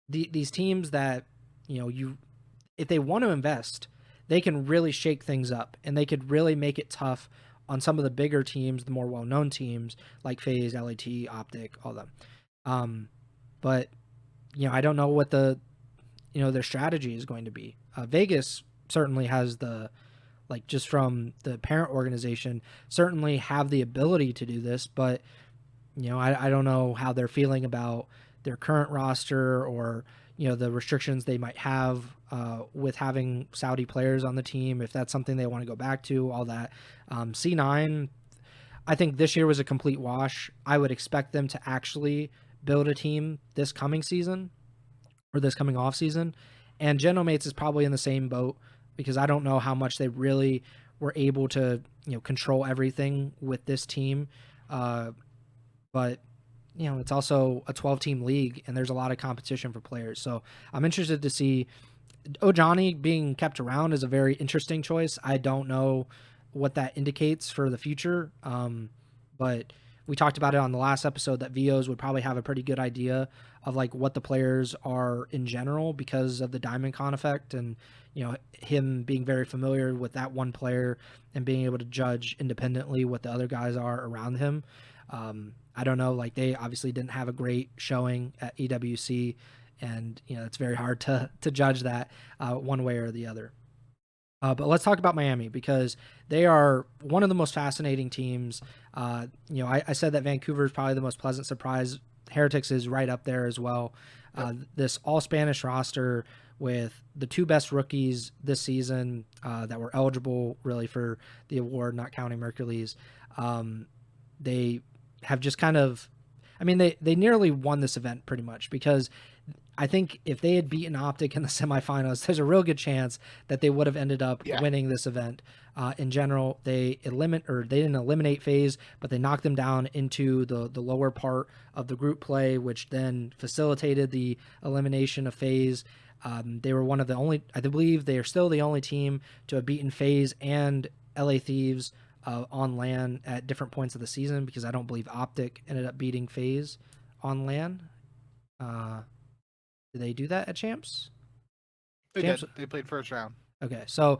These teams that, if they want to invest, they can really shake things up, and they could really make it tough on some of the bigger teams, the more well-known teams like FaZe, LAT, OpTic, all them. But I don't know what their strategy is going to be. Vegas certainly has just from the parent organization, certainly have the ability to do this, but I don't know how they're feeling about their current roster, or the restrictions they might have with having Saudi players on the team, if that's something they want to go back to, all that. C9, I think this year was a complete wash. I would expect them to actually build a team this coming season, or this coming off season. And GentleMates is probably in the same boat, because I don't know how much they really were able to control everything with this team. But it's also a 12-team league, and there's a lot of competition for players. So I'm interested to see Ojani being kept around is a very interesting choice. I don't know what that indicates for the future, but we talked about it on the last episode that VOs would probably have a pretty good idea of like what the players are in general because of the Diamond Con effect and him being very familiar with that one player and being able to judge independently what the other guys are around him. I don't know, like they obviously didn't have a great showing at EWC, and it's very hard to judge that one way or the other. But let's talk about Miami because they are one of the most fascinating teams. I said that Vancouver is probably the most pleasant surprise. Heretics is right up there as well. This all-Spanish roster with the two best rookies this season that were eligible really for the award, not counting Mercules. They have just kind of, they nearly won this event pretty much because I think if they had beaten OpTic in the semifinals, there's a real good chance that they would have ended up winning this event. In general, they didn't eliminate FaZe, but they knocked them down into the lower part of the group play, which then facilitated the elimination of FaZe. They were one of the only, I believe they are still the only team to have beaten FaZe and LA Thieves on LAN at different points of the season, because I don't believe OpTic ended up beating FaZe on LAN. Did they do that at Champs? They did. They played first round. Okay, so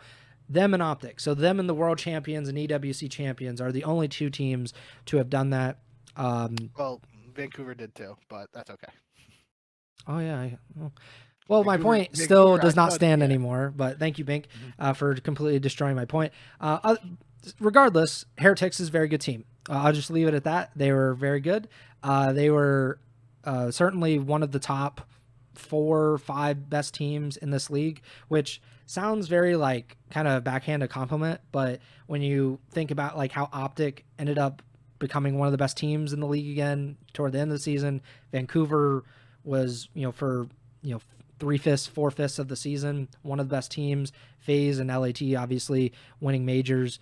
them and OpTic. So them and the World Champions and EWC Champions are the only two teams to have done that. Well, Vancouver did too, but that's okay. Oh, yeah. Well, my point still does not stand anymore, but thank you, Bink, for completely destroying my point. Regardless, Heretics is a very good team. I'll just leave it at that. They were very good. They were certainly one of the top 4 or 5 best teams in this league, which sounds very like kind of backhanded compliment, but when you think about like how OpTic ended up becoming one of the best teams in the league again toward the end of the season, Vancouver was for 3/5, 4/5 of the season one of the best teams, FaZe and LAT obviously winning majors.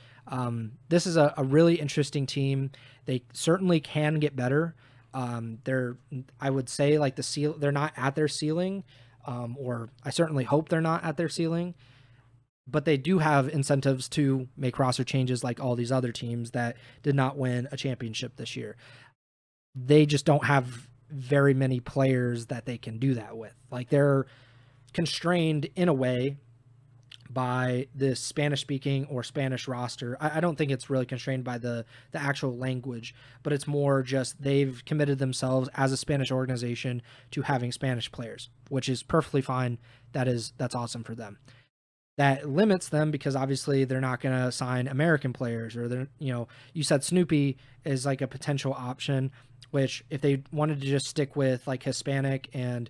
This is a really interesting team. They certainly can get better. I would say like they're not at their ceiling, or I certainly hope they're not at their ceiling, but they do have incentives to make roster changes like all these other teams that did not win a championship this year. They just don't have very many players that they can do that with. Like they're constrained in a way by this Spanish speaking or Spanish roster. I don't think it's really constrained by the actual language, but it's more just they've committed themselves as a Spanish organization to having Spanish players, which is perfectly fine. That's awesome for them. That limits them because obviously they're not going to sign American players, or they're, you said Snoopy is like a potential option, which if they wanted to just stick with like Hispanic and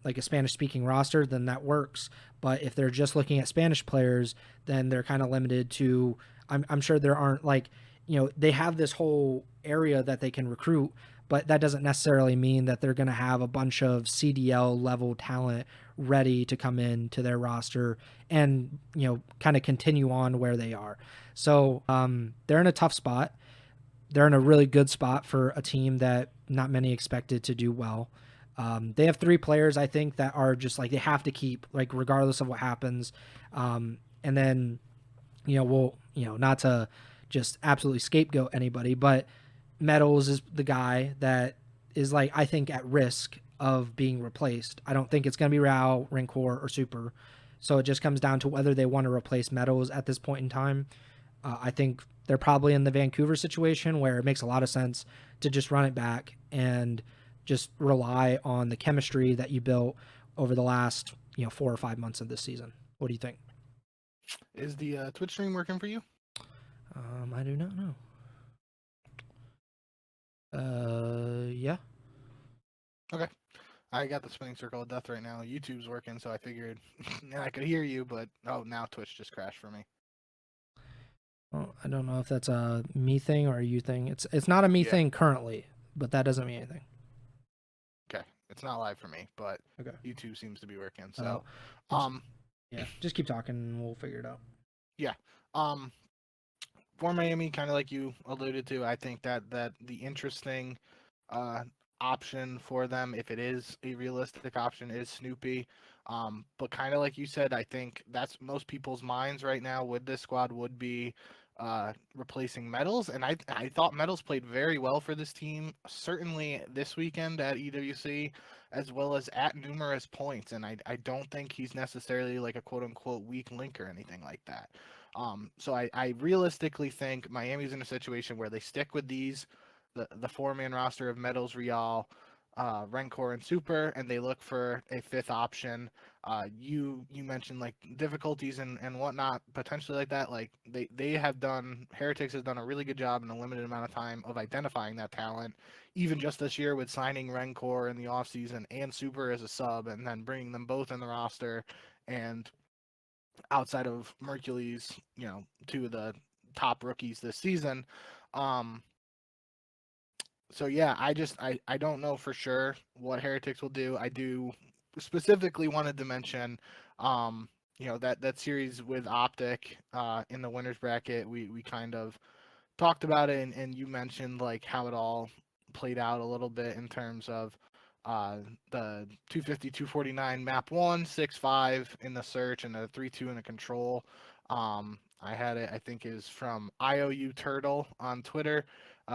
like a Spanish speaking roster, then that works. But if they're just looking at Spanish players, then they're kind of limited to, I'm sure there aren't like, they have this whole area that they can recruit, but that doesn't necessarily mean that they're going to have a bunch of CDL level talent ready to come in to their roster and, kind of continue on where they are. So they're in a tough spot. They're in a really good spot for a team that not many expected to do well. They have 3 players, I think, that are just like they have to keep, like, regardless of what happens. And then, not to just absolutely scapegoat anybody, but Metals is the guy that is, like, I think at risk of being replaced. I don't think it's going to be Rao, Rincor, or Super. So it just comes down to whether they want to replace Metals at this point in time. I think they're probably in the Vancouver situation where it makes a lot of sense to just run it back and just rely on the chemistry that you built over the last 4 or 5 months of this season. What do you think? Is the Twitch stream working for you? I do not know. Yeah. Okay. I got the spinning circle of death right now. YouTube's working, so I figured I could hear you, but now Twitch just crashed for me. Well, I don't know if that's a me thing or a you thing. It's not a me thing currently, but that doesn't mean anything. Okay. It's not live for me, but okay. YouTube seems to be working. So, just keep talking and we'll figure it out. Yeah. Um, for Miami, kind of like you alluded to, I think that the interesting uh, option for them, if it is a realistic option, is Snoopy. But kind of like you said, I think that's most people's minds right now with this squad would be replacing Metals, and I thought Metals played very well for this team, certainly this weekend at EWC, as well as at numerous points. And I don't think he's necessarily like a quote unquote weak link or anything like that. So I realistically think Miami's in a situation where they stick with the four-man roster of Metals, Real, Rencor, and Super, and they look for a fifth option. You mentioned like difficulties and whatnot, potentially like that. Like they have done, Heretics has done a really good job in a limited amount of time of identifying that talent. Even just this year with signing Rencor in the offseason and Super as a sub, and then bringing them both in the roster, and outside of Mercules, two of the top rookies this season. Um, so yeah, I don't know for sure what Heretics will do. I do specifically wanted to mention, that series with OpTic in the winners bracket. We kind of talked about it, and you mentioned like how it all played out a little bit in terms of uh, the 250 249 map 1 6-5 in the search and a 3-2 in the control. I had it, I think is from IOU Turtle on Twitter.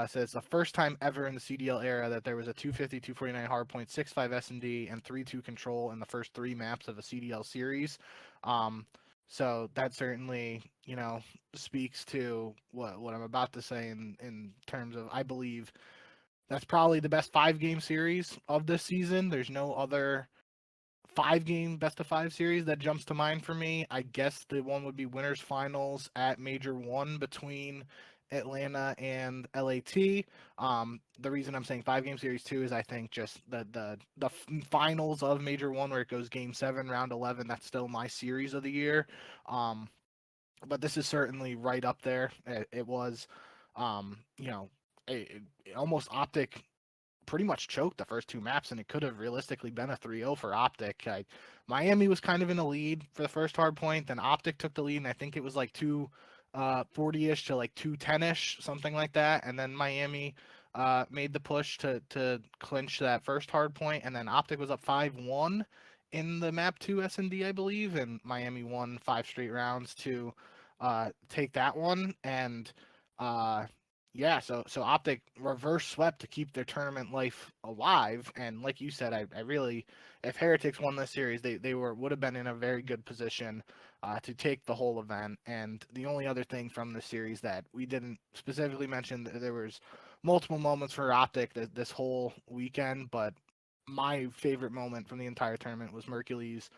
Says the first time ever in the CDL era that there was a 250 249 hardpoint 6-5 S&D and 3-2 control in the first three maps of a CDL series. So that certainly, speaks to what I'm about to say in terms of, I believe that's probably the best 5-game series of this season. There's no other 5-game best of 5 series that jumps to mind for me. I guess the one would be winners finals at Major 1 between Atlanta and LAT. The reason I'm saying 5-game series too is I think just the finals of Major 1 where it goes game 7 round 11, that's still my series of the year. Um, but this is certainly right up there. It was, um, you know, almost OpTic pretty much choked the first two maps, and it could have realistically been a 3-0 for OpTic. Miami was kind of in a lead for the first hard point, then OpTic took the lead, and I think it was like 240-ish to like 210-ish, something like that. And then Miami made the push to clinch that first hard point, and then OpTic was up 5-1 in the map 2 S&D, I believe, and Miami won 5 straight rounds to take that one. And yeah, so OpTic reverse swept to keep their tournament life alive, and like you said, I really, if Heretics won this series, they would have been in a very good position to take the whole event. And the only other thing from the series that we didn't specifically mention, there was multiple moments for OpTic this whole weekend, but my favorite moment from the entire tournament was Mercules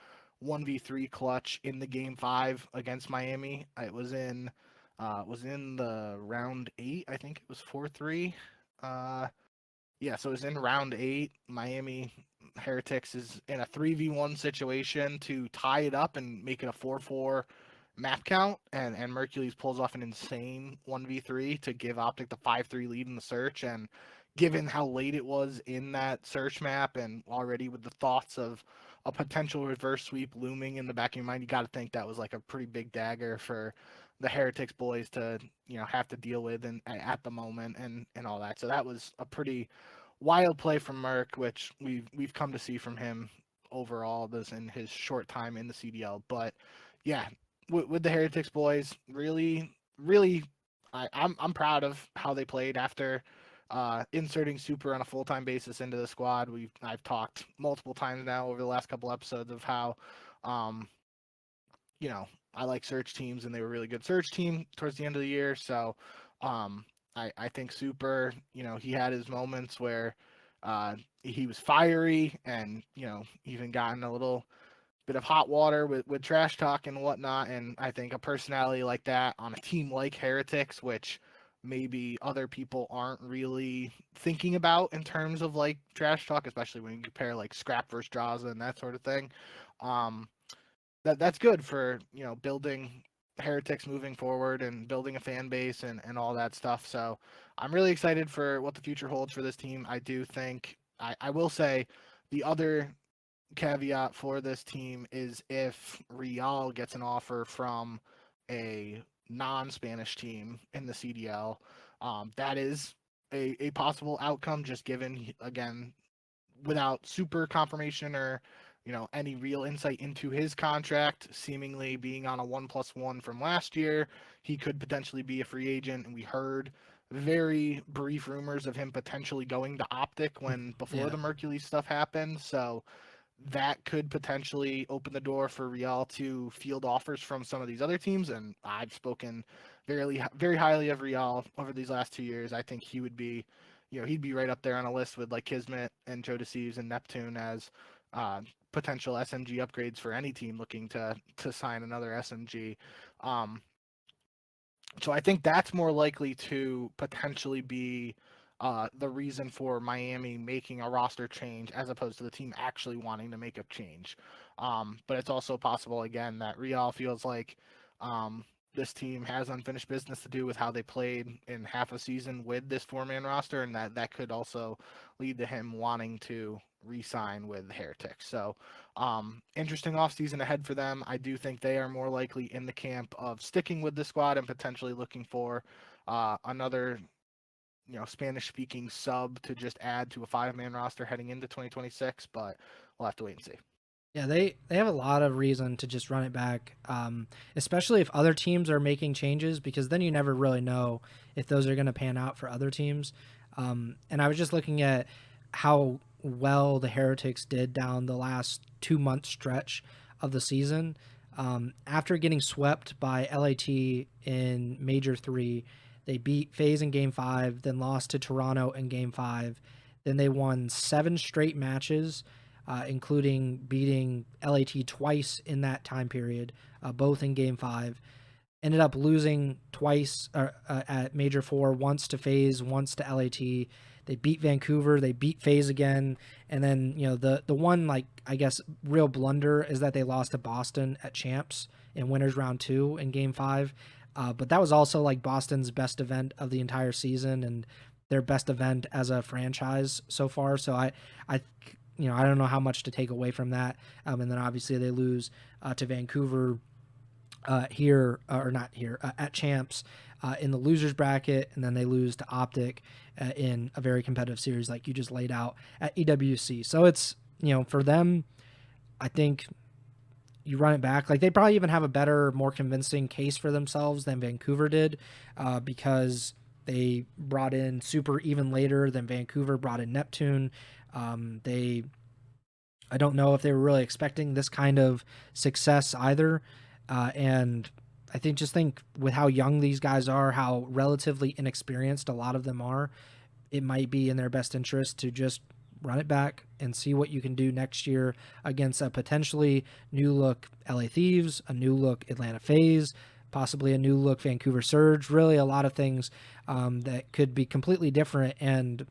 1v3 clutch in the game 5 against Miami. It was in the round 8. I think it was 4-3. Yeah, so it was in round 8. Miami Heretics is in a 3v1 situation to tie it up and make it a 4-4 map count, and Mercules pulls off an insane 1v3 to give OpTic the 5-3 lead in the search. And given how late it was in that search map, and already with the thoughts of a potential reverse sweep looming in the back of your mind, you got to think that was like a pretty big dagger for the Heretics boys to have to deal with and at the moment, and all that. So that was a pretty wild play from Merc, which we've come to see from him overall this in his short time in the CDL. But yeah, with the Heretics boys, really, I'm proud of how they played after inserting Super on a full-time basis into the squad. I've talked multiple times now over the last couple episodes of how um, I like search teams, and they were a really good search team towards the end of the year. So I think Super, he had his moments where he was fiery, and even gotten a little bit of hot water with trash talk and whatnot. And I think a personality like that on a team like Heretics, which maybe other people aren't really thinking about in terms of like trash talk, especially when you compare like Scrap versus Draza and that sort of thing. Um, that's good for building Heretics moving forward and building a fan base and all that stuff. So I'm really excited for what the future holds for this team. I do think I will say the other caveat for this team is if Real gets an offer from a non-Spanish team in the CDL. That is a possible outcome, just given, again, without super confirmation or any real insight into his contract, seemingly being on a 1+1 from last year, he could potentially be a free agent. And we heard very brief rumors of him potentially going to OpTic before Yeah. the Mercury stuff happened. So that could potentially open the door for Real to field offers from some of these other teams. And I've spoken very highly of Real over these last 2 years. I think he would be, he'd be right up there on a list with like Kismet and Joe Deceives and Neptune as uh, potential SMG upgrades for any team looking to sign another SMG. Um, so I think that's more likely to potentially be the reason for Miami making a roster change as opposed to the team actually wanting to make a change. But it's also possible, again, that Real feels like this team has unfinished business to do with how they played in half a season with this four-man roster, and that could also lead to him wanting to re-sign with Heretics. So interesting offseason ahead for them. I do think they are more likely in the camp of sticking with the squad and potentially looking for another Spanish speaking sub to just add to a 5-man roster heading into 2026, but we'll have to wait and see. Yeah, they have a lot of reason to just run it back, especially if other teams are making changes, because then you never really know if those are going to pan out for other teams. And I was just looking at how well the Heretics did down the last 2 month stretch of the season. After getting swept by LAT in Major 3, they beat FaZe in Game 5, then lost to Toronto in Game 5. Then they won 7 straight matches, including beating LAT twice in that time period, both in Game 5. Ended up losing twice at Major 4, once to FaZe, once to LAT. They beat Vancouver, they beat FaZe again, and then the one, like, I guess real blunder is that they lost to Boston at Champs in Winners Round 2 in Game 5. But that was also like Boston's best event of the entire season and their best event as a franchise so far. So I I don't know how much to take away from that. And then obviously they lose to Vancouver here, or not here, at Champs in the losers bracket, and then they lose to OpTic in a very competitive series like you just laid out at EWC. So it's, for them, I think you run it back. Like, they probably even have a better, more convincing case for themselves than Vancouver did, because they brought in Super even later than Vancouver brought in Neptune. I don't know if they were really expecting this kind of success either. And I think with how young these guys are, how relatively inexperienced a lot of them are, it might be in their best interest to just run it back and see what you can do next year against a potentially new look LA Thieves, a new look Atlanta FaZe, possibly a new look Vancouver Surge. Really, a lot of things that could be completely different and,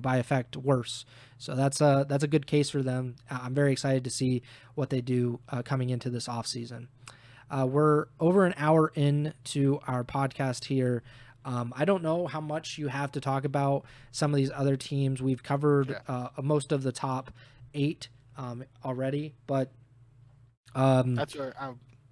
by effect, worse. So that's a good case for them. I'm very excited to see what they do coming into this offseason. We're over an hour into our podcast here. I don't know how much you have to talk about some of these other teams. We've covered most of the top 8 already, but That's where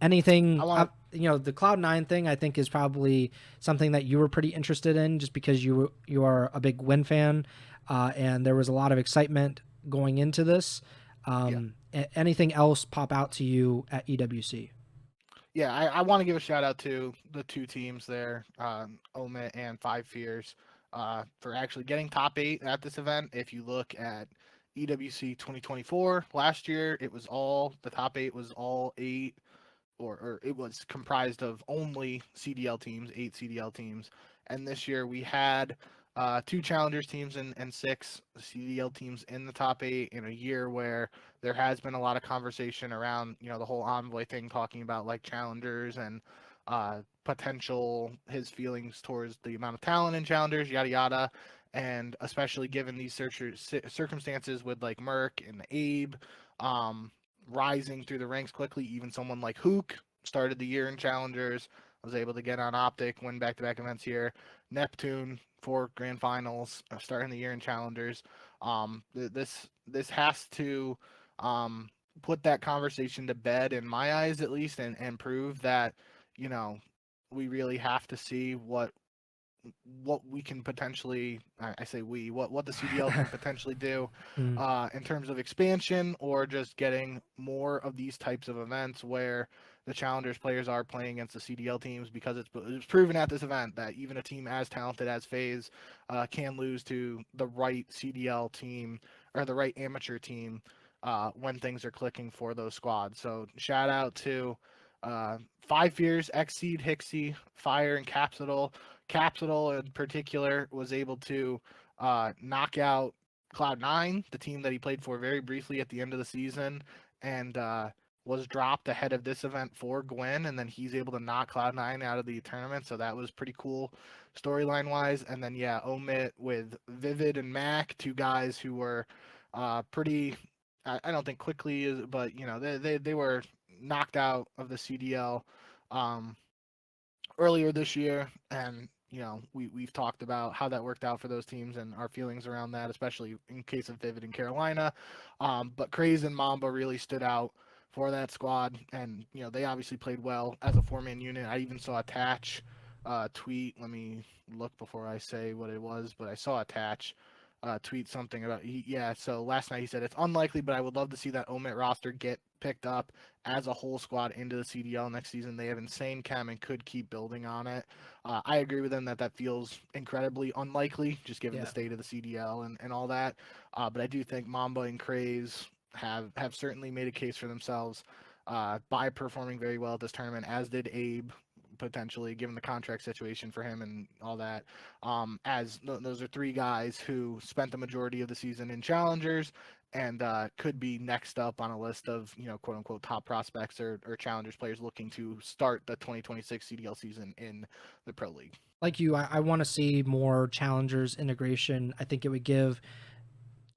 anything, I want. the Cloud9 thing, I think, is probably something that you were pretty interested in, just because you are a big Win fan, and there was a lot of excitement going into this. Anything else pop out to you at EWC? Yeah, I want to give a shout out to the 2 teams there, Omit and Five Fears, for actually getting top 8 at this event. If you look at EWC 2024 last year, the top 8 was all 8, or it was comprised of only CDL teams, 8 CDL teams. And this year we had 2 challengers teams and 6 CDL teams in the top 8, in a year where there has been a lot of conversation around the whole Envoy thing, talking about like challengers and potential, his feelings towards the amount of talent in challengers, yada yada. And especially given these circumstances with like Merc and Abe rising through the ranks quickly, even someone like Hook started the year in challengers, was able to get on OpTic, win back-to-back events here. Neptune, 4 grand finals, starting the year in challengers. This has to put that conversation to bed, in my eyes at least, and prove that we really have to see what we can potentially, I say we, what the CDL can potentially do Mm, in terms of expansion, or just getting more of these types of events where the challengers players are playing against the CDL teams, because it's proven at this event that even a team as talented as FaZe can lose to the right CDL team or the right amateur team when things are clicking for those squads. So shout out to Five Fears, Xseed, Hixie, Fire, and Capsidol. Capitol in particular was able to knock out Cloud9, the team that he played for very briefly at the end of the season, and was dropped ahead of this event for Gwen, and then he's able to knock Cloud9 out of the tournament. So that was pretty cool storyline wise. And then yeah, Omit with Vivid and Mac, two guys who were pretty. I don't think quickly, but they were knocked out of the CDL. Um, Earlier this year, and we've talked about how that worked out for those teams and our feelings around that, especially in case of Vivid and Carolina. But Craze and Mamba really stood out for that squad, and they obviously played well as a four-man unit. I even saw Attach tweet. Let me look before I say what it was, but I saw Attach tweet something about yeah. So last night he said it's unlikely, but I would love to see that Omit roster get picked up as a whole squad into the CDL next season. They have insane chem and could keep building on it. I agree with him that feels incredibly unlikely, just given the yeah. state of the CDL and all that. But I do think Mamba and Craze have certainly made a case for themselves by performing very well at this tournament, as did Abe, potentially, given the contract situation for him and all that. Those are three guys who spent the majority of the season in challengers, and could be next up on a list of quote unquote top prospects or challengers players looking to start the 2026 CDL season in the pro league. Like you, I want to see more challengers integration. I think it would give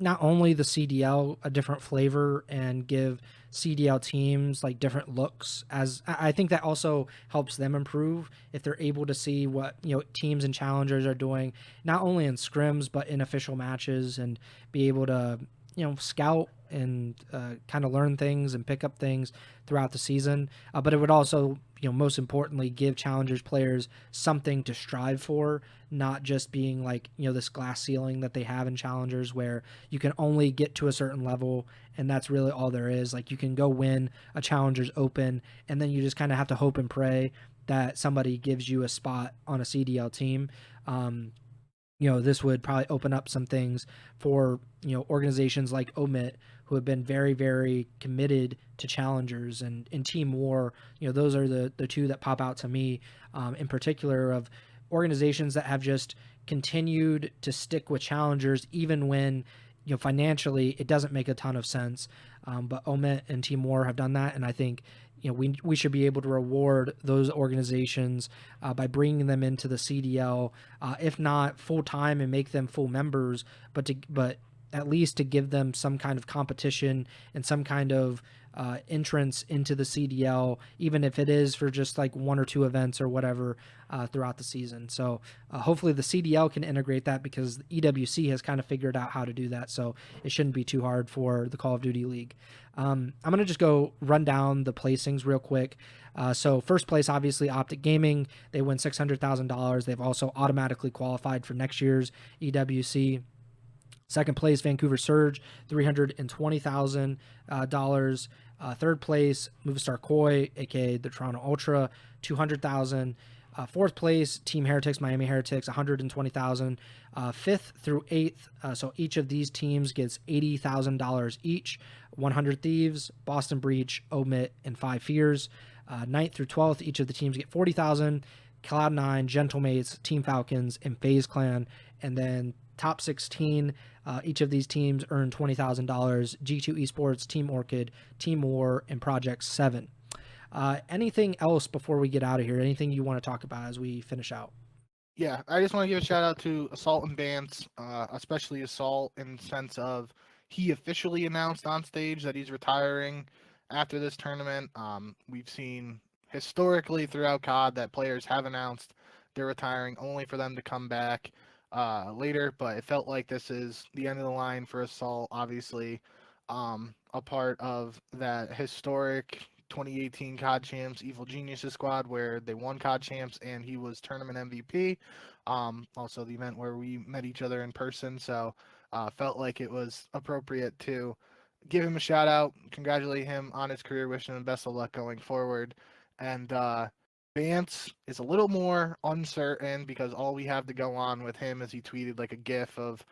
not only the CDL a different flavor and give CDL teams like different looks, as I think that also helps them improve if they're able to see what teams and challengers are doing, not only in scrims but in official matches, and be able to scout and kind of learn things and pick up things throughout the season. But it would also most importantly give challengers players something to strive for, not just being like this glass ceiling that they have in challengers where you can only get to a certain level and that's really all there is. Like you can go win a challengers open and then you just kind of have to hope and pray that somebody gives you a spot on a CDL team. This would probably open up some things for organizations like Omit, who have been very, very committed to challengers, and in Team War. Those are the two that pop out to me, in particular, of organizations that have just continued to stick with challengers even when financially it doesn't make a ton of sense. But Omit and Team War have done that, and I think we should be able to reward those organizations by bringing them into the CDL, if not full time and make them full members, but at least to give them some kind of competition and some kind of entrance into the CDL, even if it is for just like one or two events or whatever throughout the season. So hopefully the CDL can integrate that, because the EWC has kind of figured out how to do that. So it shouldn't be too hard for the Call of Duty League. I'm going to just go run down the placings real quick. So first place, obviously, OpTic Gaming. They win $600,000. They've also automatically qualified for next year's EWC. Second place, Vancouver Surge, $320,000. Third place, Movistar Koi, aka the Toronto Ultra, $200,000. Fourth place, Team Heretics, Miami Heretics, $120,000. Fifth through eighth, so each of these teams gets $80,000 each. 100 Thieves, Boston Breach, Omit, and Five Fears. Ninth through 12th, each of the teams get $40,000. Cloud9, GentleMates, Team Falcons, and FaZe Clan. And then top 16, each of these teams earn $20,000. G2 Esports, Team Orchid, Team War, and Project 7. Anything else before we get out of here? Anything you want to talk about as we finish out? Yeah, I just want to give a shout out to Assault and Bance, especially Assault, in the sense of he officially announced on stage that he's retiring after this tournament. We've seen historically throughout COD that players have announced they're retiring only for them to come back later, but it felt like this is the end of the line for Assault, obviously. A part of that historic 2018 COD Champs Evil Geniuses squad, where they won COD Champs and he was tournament MVP. Also the event where we met each other in person, so felt like it was appropriate to give him a shout out, congratulate him on his career, wish him best of luck going forward. And Bance is a little more uncertain because all we have to go on with him is he tweeted like a GIF of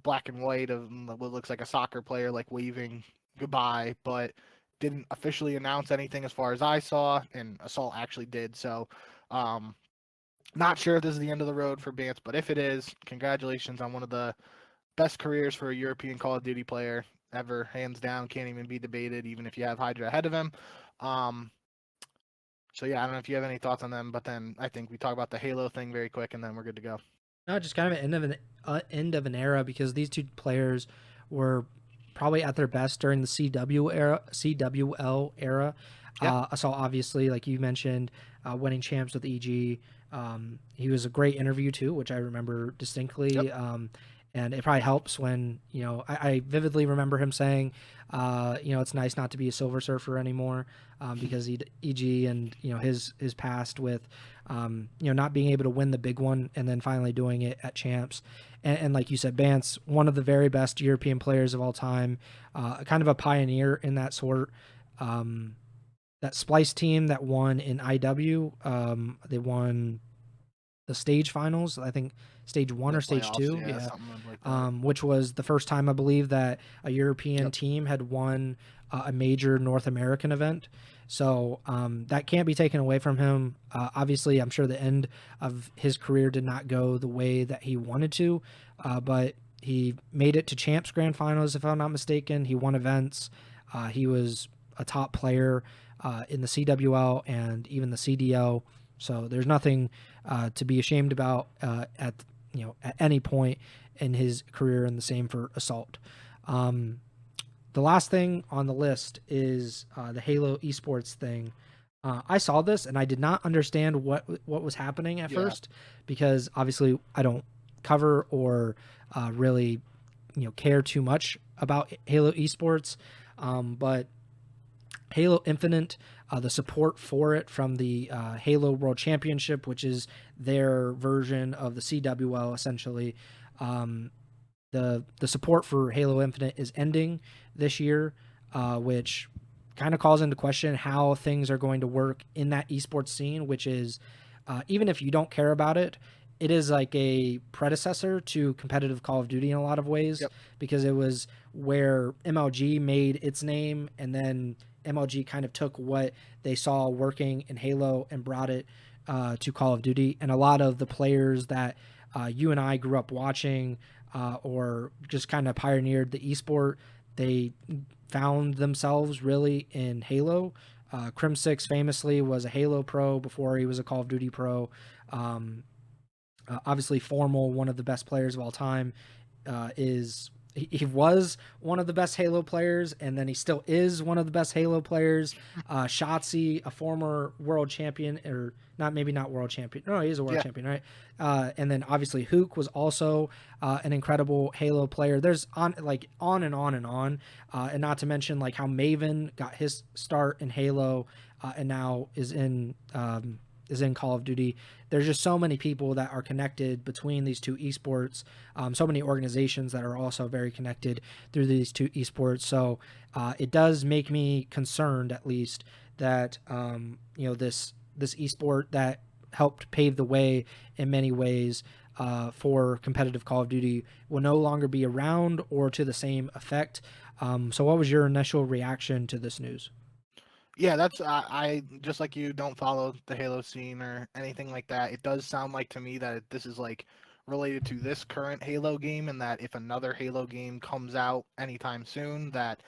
black and white of what looks like a soccer player like waving goodbye, but didn't officially announce anything as far as I saw, and Assault actually did. So, not sure if this is the end of the road for Bance, but if it is, congratulations on one of the best careers for a European Call of Duty player ever, hands down. Can't even be debated, even if you have Hydra ahead of him. So yeah, I don't know if you have any thoughts on them, but then I think we talk about the Halo thing very quick, and then we're good to go. No, just kind of an end of an era, because these two players were probably at their best during the CWL era. Yeah. So obviously, like you mentioned, winning champs with EG. He was a great interview too, which I remember distinctly. Yep. And it probably helps when, I vividly remember him saying, it's nice not to be a Silver Surfer anymore, because EG and, his past with, not being able to win the big one and then finally doing it at champs. And like you said, Bance, one of the very best European players of all time, kind of a pioneer in that sort. That Splice team that won in IW, they won the stage finals, I think stage 1 or stage 2, which was the first time I believe that a European team had won a major North American event. So that can't be taken away from him. Obviously, I'm sure the end of his career did not go the way that he wanted to, but he made it to champs grand finals, if I'm not mistaken. He won events. He was a top player in the CWL and even the CDL. So there's nothing to be ashamed about at any point in his career, and the same for Assault. The last thing on the list is the Halo Esports thing. I saw this and I did not understand what was happening at first, because obviously I don't cover or really care too much about Halo Esports, but Halo Infinite, the support for it from the Halo World Championship, which is their version of the CWL, essentially. The support for Halo Infinite is ending this year, which kind of calls into question how things are going to work in that esports scene, which is, even if you don't care about it, it is like a predecessor to competitive Call of Duty in a lot of ways, because it was where MLG made its name, and then MLG kind of took what they saw working in Halo and brought it to Call of Duty. And a lot of the players that you and I grew up watching, or just kind of pioneered the esport, they found themselves really in Halo. Crim6 famously was a Halo pro before he was a Call of Duty pro. Obviously, Formal, one of the best players of all time, he was one of the best Halo players, and then he still is one of the best Halo players. Shotzi, a former world champion, or maybe not world champion. No, he is a world champion, right? And then obviously Hook was also an incredible Halo player. There's on and on and on, and not to mention like how Maven got his start in Halo, and now is in Call of Duty. There's just so many people that are connected between these two esports, so many organizations that are also very connected through these two esports. So it does make me concerned, at least, that this esport that helped pave the way in many ways for competitive Call of Duty will no longer be around, or to the same effect. So what was your initial reaction to this news? Yeah, that's I just like you, don't follow the Halo scene or anything like that. It does sound like to me that this is like related to this current Halo game, and that if another Halo game comes out anytime soon, that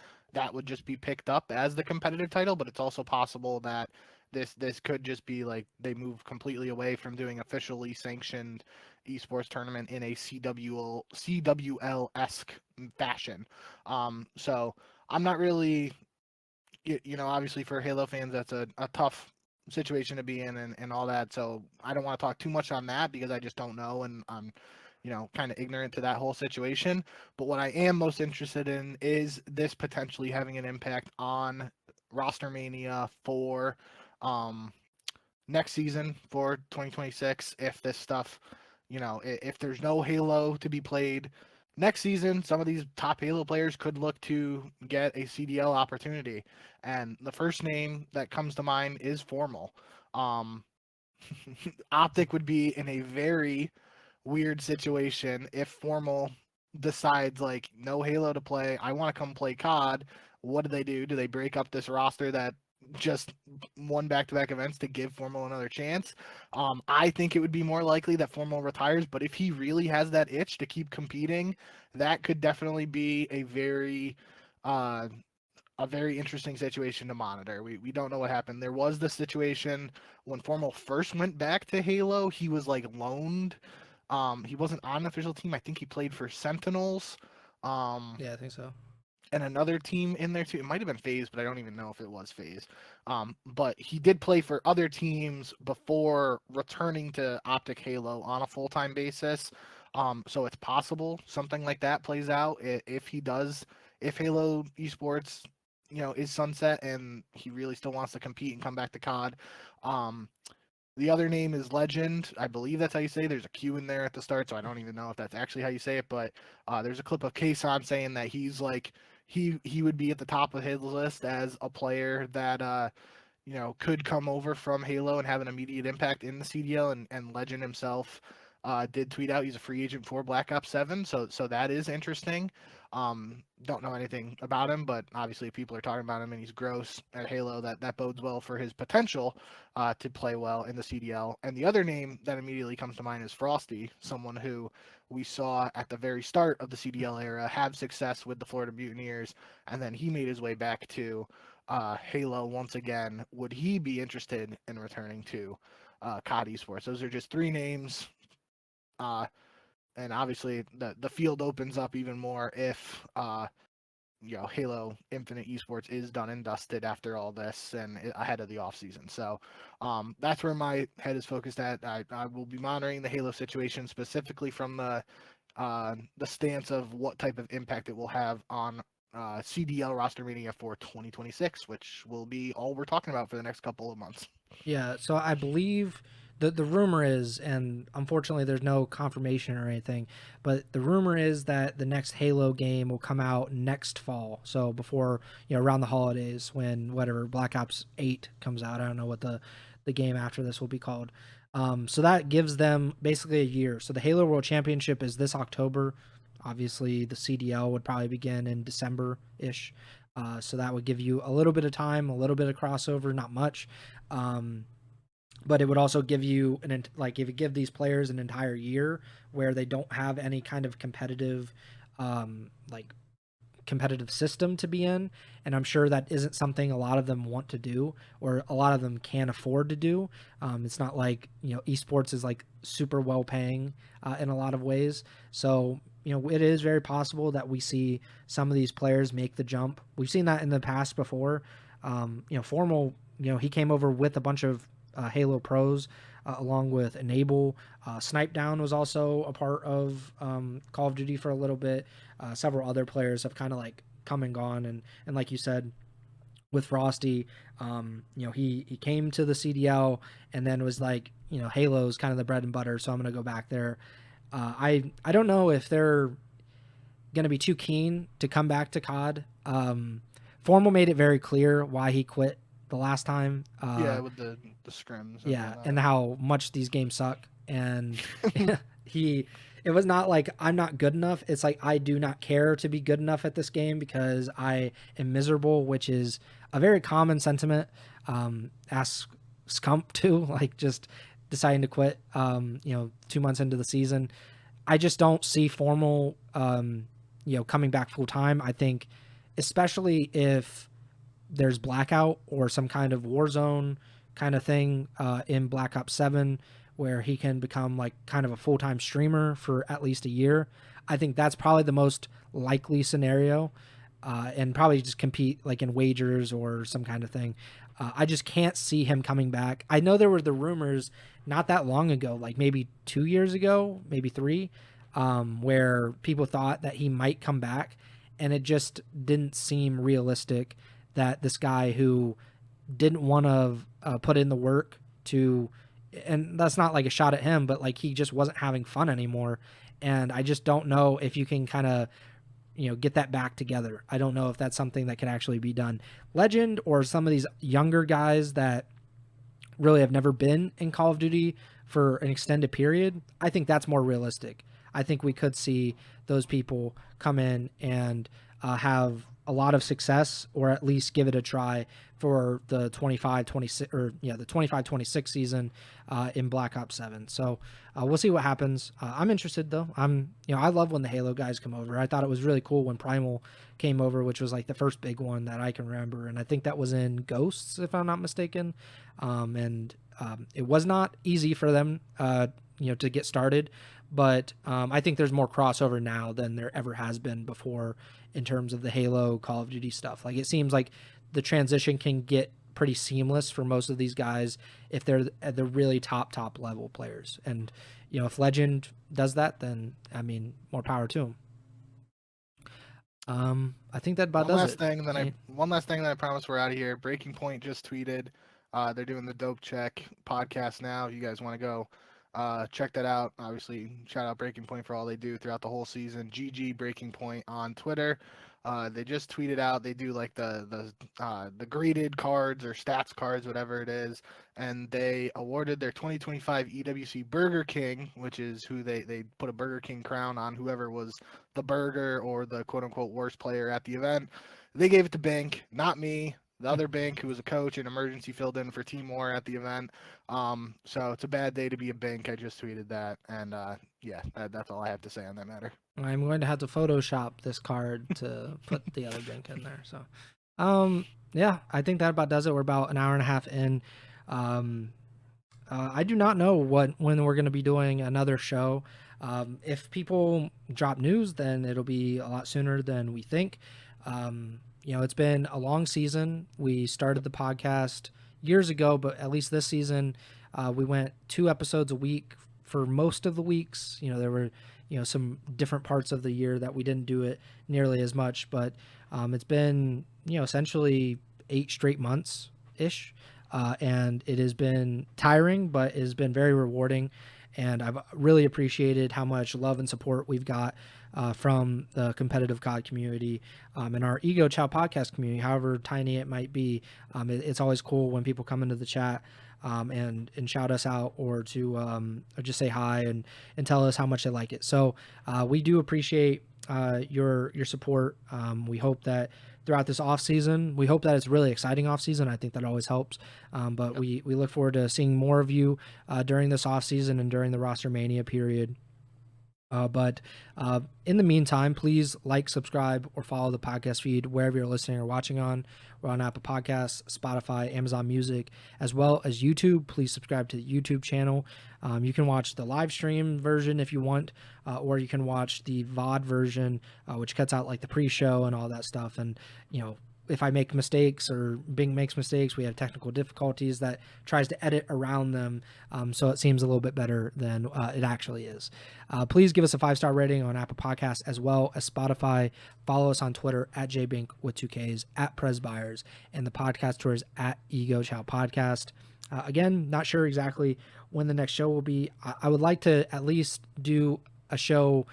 would just be picked up as the competitive title. But it's also possible that this could just be like they move completely away from doing officially sanctioned esports tournament in a CWL-esque fashion. So I'm not really, obviously for Halo fans, that's a tough situation to be in, and all that. So I don't want to talk too much on that because I just don't know, and I'm, kind of ignorant to that whole situation. But what I am most interested in is this potentially having an impact on roster mania for next season for 2026 if this stuff, if there's no Halo to be played next season, some of these top Halo players could look to get a CDL opportunity. And the first name that comes to mind is Formal. Um, OpTic would be in a very weird situation if Formal decides like no Halo to play, I want to come play COD. What do? Do they break up this roster that just won back-to-back events to give Formal another chance? I think it would be more likely that Formal retires, but if he really has that itch to keep competing, that could definitely be uh, a very interesting situation to monitor. We don't know what happened. There was the situation when Formal first went back to Halo. He was like loaned. He wasn't on an official team. I think he played for Sentinels. Yeah, I think so. And another team in there too. It might have been FaZe, but I don't even know if it was FaZe. But he did play for other teams before returning to OpTic Halo on a full-time basis. So it's possible something like that plays out if he does, if Halo Esports, is sunset and he really still wants to compete and come back to COD. The other name is Legend. I believe that's how you say. There's a Q in there at the start, so I don't even know if that's actually how you say it. But there's a clip of Kason saying that he's like he would be at the top of his list as a player that could come over from Halo and have an immediate impact in the CDL. And Legend himself did tweet out he's a free agent for Black Ops 7, so that is interesting. Don't know anything about him, but obviously people are talking about him and he's gross at Halo. That bodes well for his potential to play well in the CDL. And the other name that immediately comes to mind is Frosty, someone who we saw at the very start of the CDL era have success with the Florida Mutineers, and then he made his way back to Halo once again. Would he be interested in returning to COD Esports? Those are just three names. And obviously the field opens up even more if Halo Infinite Esports is done and dusted after all this and ahead of the off season. So that's where my head is focused at. I will be monitoring the Halo situation specifically from the stance of what type of impact it will have on CDL roster media for 2026, which will be all we're talking about for the next couple of months. Yeah, so I believe the rumor is, and unfortunately there's no confirmation or anything, but the rumor is that the next Halo game will come out next fall. So before, around the holidays when whatever Black Ops 8 comes out. I don't know what the game after this will be called. So that gives them basically a year. So the Halo World Championship is this October. Obviously, the CDL would probably begin in December-ish. So that would give you a little bit of time, a little bit of crossover, not much. But it would also give you if you give these players an entire year where they don't have any kind of competitive system to be in, and I'm sure that isn't something a lot of them want to do or a lot of them can afford to do. It's not like esports is like super well paying in a lot of ways, so it is very possible that we see some of these players make the jump. We've seen that in the past before. Formal, he came over with a bunch of Halo pros along with Enable. Snipe Down was also a part of Call of Duty for a little bit. Several other players have kind of like come and gone, and like you said with Frosty, he came to the CDL and then was like, Halo's kind of the bread and butter, so I'm gonna go back there. I don't know if they're gonna be too keen to come back to COD. Formal made it very clear why he quit the last time. With the scrims. Yeah, and how much these games suck. And it was not like I'm not good enough. It's like I do not care to be good enough at this game because I am miserable, which is a very common sentiment. Ask Scump too, like just deciding to quit 2 months into the season. I just don't see Formal coming back full time. I think especially if there's blackout or some kind of war zone kind of thing in Black Ops 7 where he can become like kind of a full-time streamer for at least a year. I think that's probably the most likely scenario, and probably just compete like in wagers or some kind of thing. I just can't see him coming back. I know there were the rumors not that long ago, like maybe 2 years ago, maybe 3, where people thought that he might come back, and it just didn't seem realistic that this guy who didn't want to put in the work to, and that's not like a shot at him, but like he just wasn't having fun anymore. And I just don't know if you can kind of, get that back together. I don't know if that's something that can actually be done. Legend or some of these younger guys that really have never been in Call of Duty for an extended period, I think that's more realistic. I think we could see those people come in and have a lot of success, or at least give it a try for the 25-26 the 25-26 season in Black Ops 7. So we'll see what happens. I'm interested though. I love when the Halo guys come over. I thought it was really cool when Primal came over, which was like the first big one that I can remember, and I think that was in Ghosts, if I'm not mistaken. It was not easy for them, to get started, but I think there's more crossover now than there ever has been before in terms of the Halo Call of Duty stuff. Like, it seems like the transition can get pretty seamless for most of these guys if they're at the really top level players. And if Legend does that, then I mean, more power to them. I think that about does it. One last thing that I promise we're out of here. Breaking Point just tweeted. They're doing the Dope Check podcast now. If you guys want to go check that out. Obviously, shout out Breaking Point for all they do throughout the whole season. GG Breaking Point on Twitter. They just tweeted out they do like the graded cards or stats cards, whatever it is, and they awarded their 2025 EWC Burger King, which is who they put a Burger King crown on whoever was the burger or the quote unquote worst player at the event. They gave it to Bink, not me. The other Bink, who was a coach and emergency filled in for Timor at the event. So it's a bad day to be a Bink. I just tweeted that, and that's all I have to say on that matter. I'm going to have to Photoshop this card to put the other Bink in there. So, I think that about does it. We're about an hour and a half in. I do not know when we're going to be doing another show. If people drop news, then it'll be a lot sooner than we think. It's been a long season. We started the podcast years ago, but at least this season, we went 2 episodes a week for most of the weeks. There were, some different parts of the year that we didn't do it nearly as much, but it's been, essentially 8 straight months ish. And it has been tiring, but it has been very rewarding. And I've really appreciated how much love and support we've got from the competitive COD community and our Ego Chall podcast community, however tiny it might be. It's always cool when people come into the chat and shout us out, or to or just say hi and tell us how much they like it. So we do appreciate your support. We hope that throughout this off season, we hope that it's really exciting off season. I think that always helps. But we look forward to seeing more of you during this off season and during the roster mania period. But in the meantime, please like, subscribe, or follow the podcast feed wherever you're listening or watching on. We're on Apple Podcasts, Spotify, Amazon Music, as well as YouTube. Please subscribe to the YouTube channel. You can watch the live stream version if you want, or you can watch the VOD version, which cuts out like the pre-show and all that stuff. And, if I make mistakes or Bing makes mistakes, we have technical difficulties that tries to edit around them, so it seems a little bit better than it actually is. Please give us a 5-star rating on Apple Podcasts as well as Spotify. Follow us on Twitter at JBink with 2Ks, at Preston Byers, and the podcast tour is at Ego Chall Podcast. Again, not sure exactly when the next show will be. I would like to at least do a show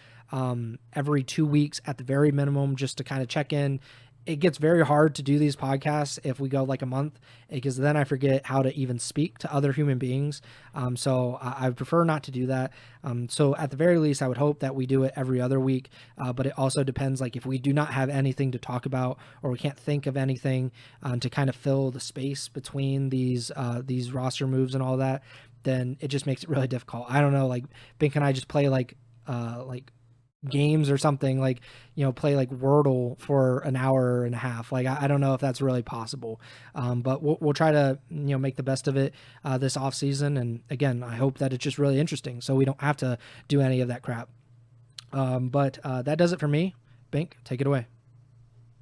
every 2 weeks at the very minimum, just to kind of check in. It gets very hard to do these podcasts if we go like a month, because then I forget how to even speak to other human beings. So I prefer not to do that. So at the very least, I would hope that we do it every other week. But it also depends, like if we do not have anything to talk about, or we can't think of anything to kind of fill the space between these roster moves and all that, then it just makes it really difficult. I don't know, like Bink and I just play like games or something, like play like Wordle for an hour and a half. Like I don't know if that's really possible, but we'll try to make the best of it this off season. And again, I hope that it's just really interesting, so we don't have to do any of that crap. But that does it for me. Bink, take it away.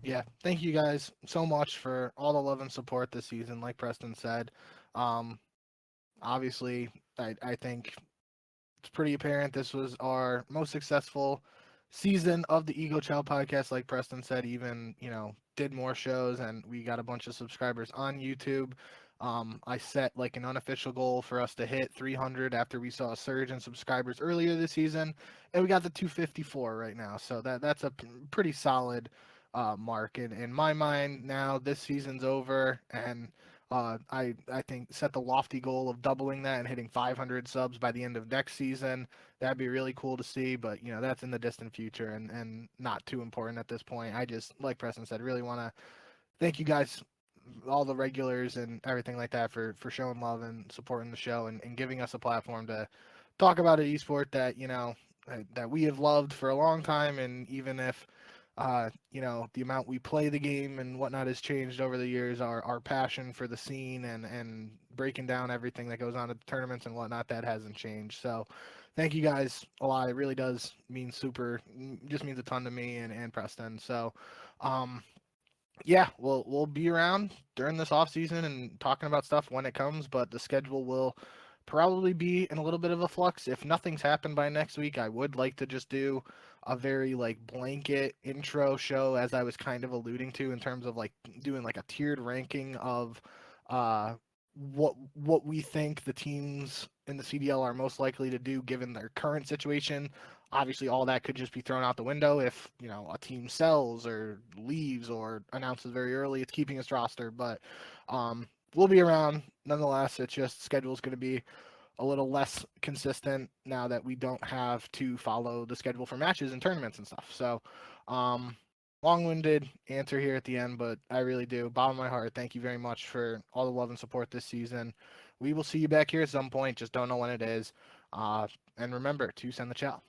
Yeah, thank you guys so much for all the love and support this season. Like Preston said, obviously I think it's pretty apparent this was our most successful season of the Ego Chall Podcast. Like Preston said, even, you know, did more shows, and we got a bunch of subscribers on YouTube. I set like an unofficial goal for us to hit 300 after we saw a surge in subscribers earlier this season, and we got the 254 right now. So that's a pretty solid mark in my mind. Now this season's over, and I think set the lofty goal of doubling that and hitting 500 subs by the end of next season. That'd be really cool to see, but you know, that's in the distant future and not too important at this point. I just, like Preston said, really want to thank you guys, all the regulars and everything like that, for showing love and supporting the show and giving us a platform to talk about an esport that, you know, that we have loved for a long time. And even if you know, the amount we play the game and whatnot has changed over the years, our passion for the scene and breaking down everything that goes on at the tournaments and whatnot, that hasn't changed. So thank you guys a lot. It really does mean just means a ton to me and Preston. So um yeah, we'll be around during this off season and talking about stuff when it comes, but the schedule will probably be in a little bit of a flux. If nothing's happened by next week, I would like to just do a very like blanket intro show, as I was kind of alluding to, in terms of like doing like a tiered ranking of uh what we think the teams in the CDL are most likely to do given their current situation. Obviously, all that could just be thrown out the window if, you know, a team sells or leaves or announces very early it's keeping its roster. But we'll be around nonetheless. It's just schedule's going to be a little less consistent now that we don't have to follow the schedule for matches and tournaments and stuff. So um, long-winded answer here at the end, but I really do, bottom of my heart, thank you very much for all the love and support this season. We will see you back here at some point, just don't know when it is. And remember to send the chow.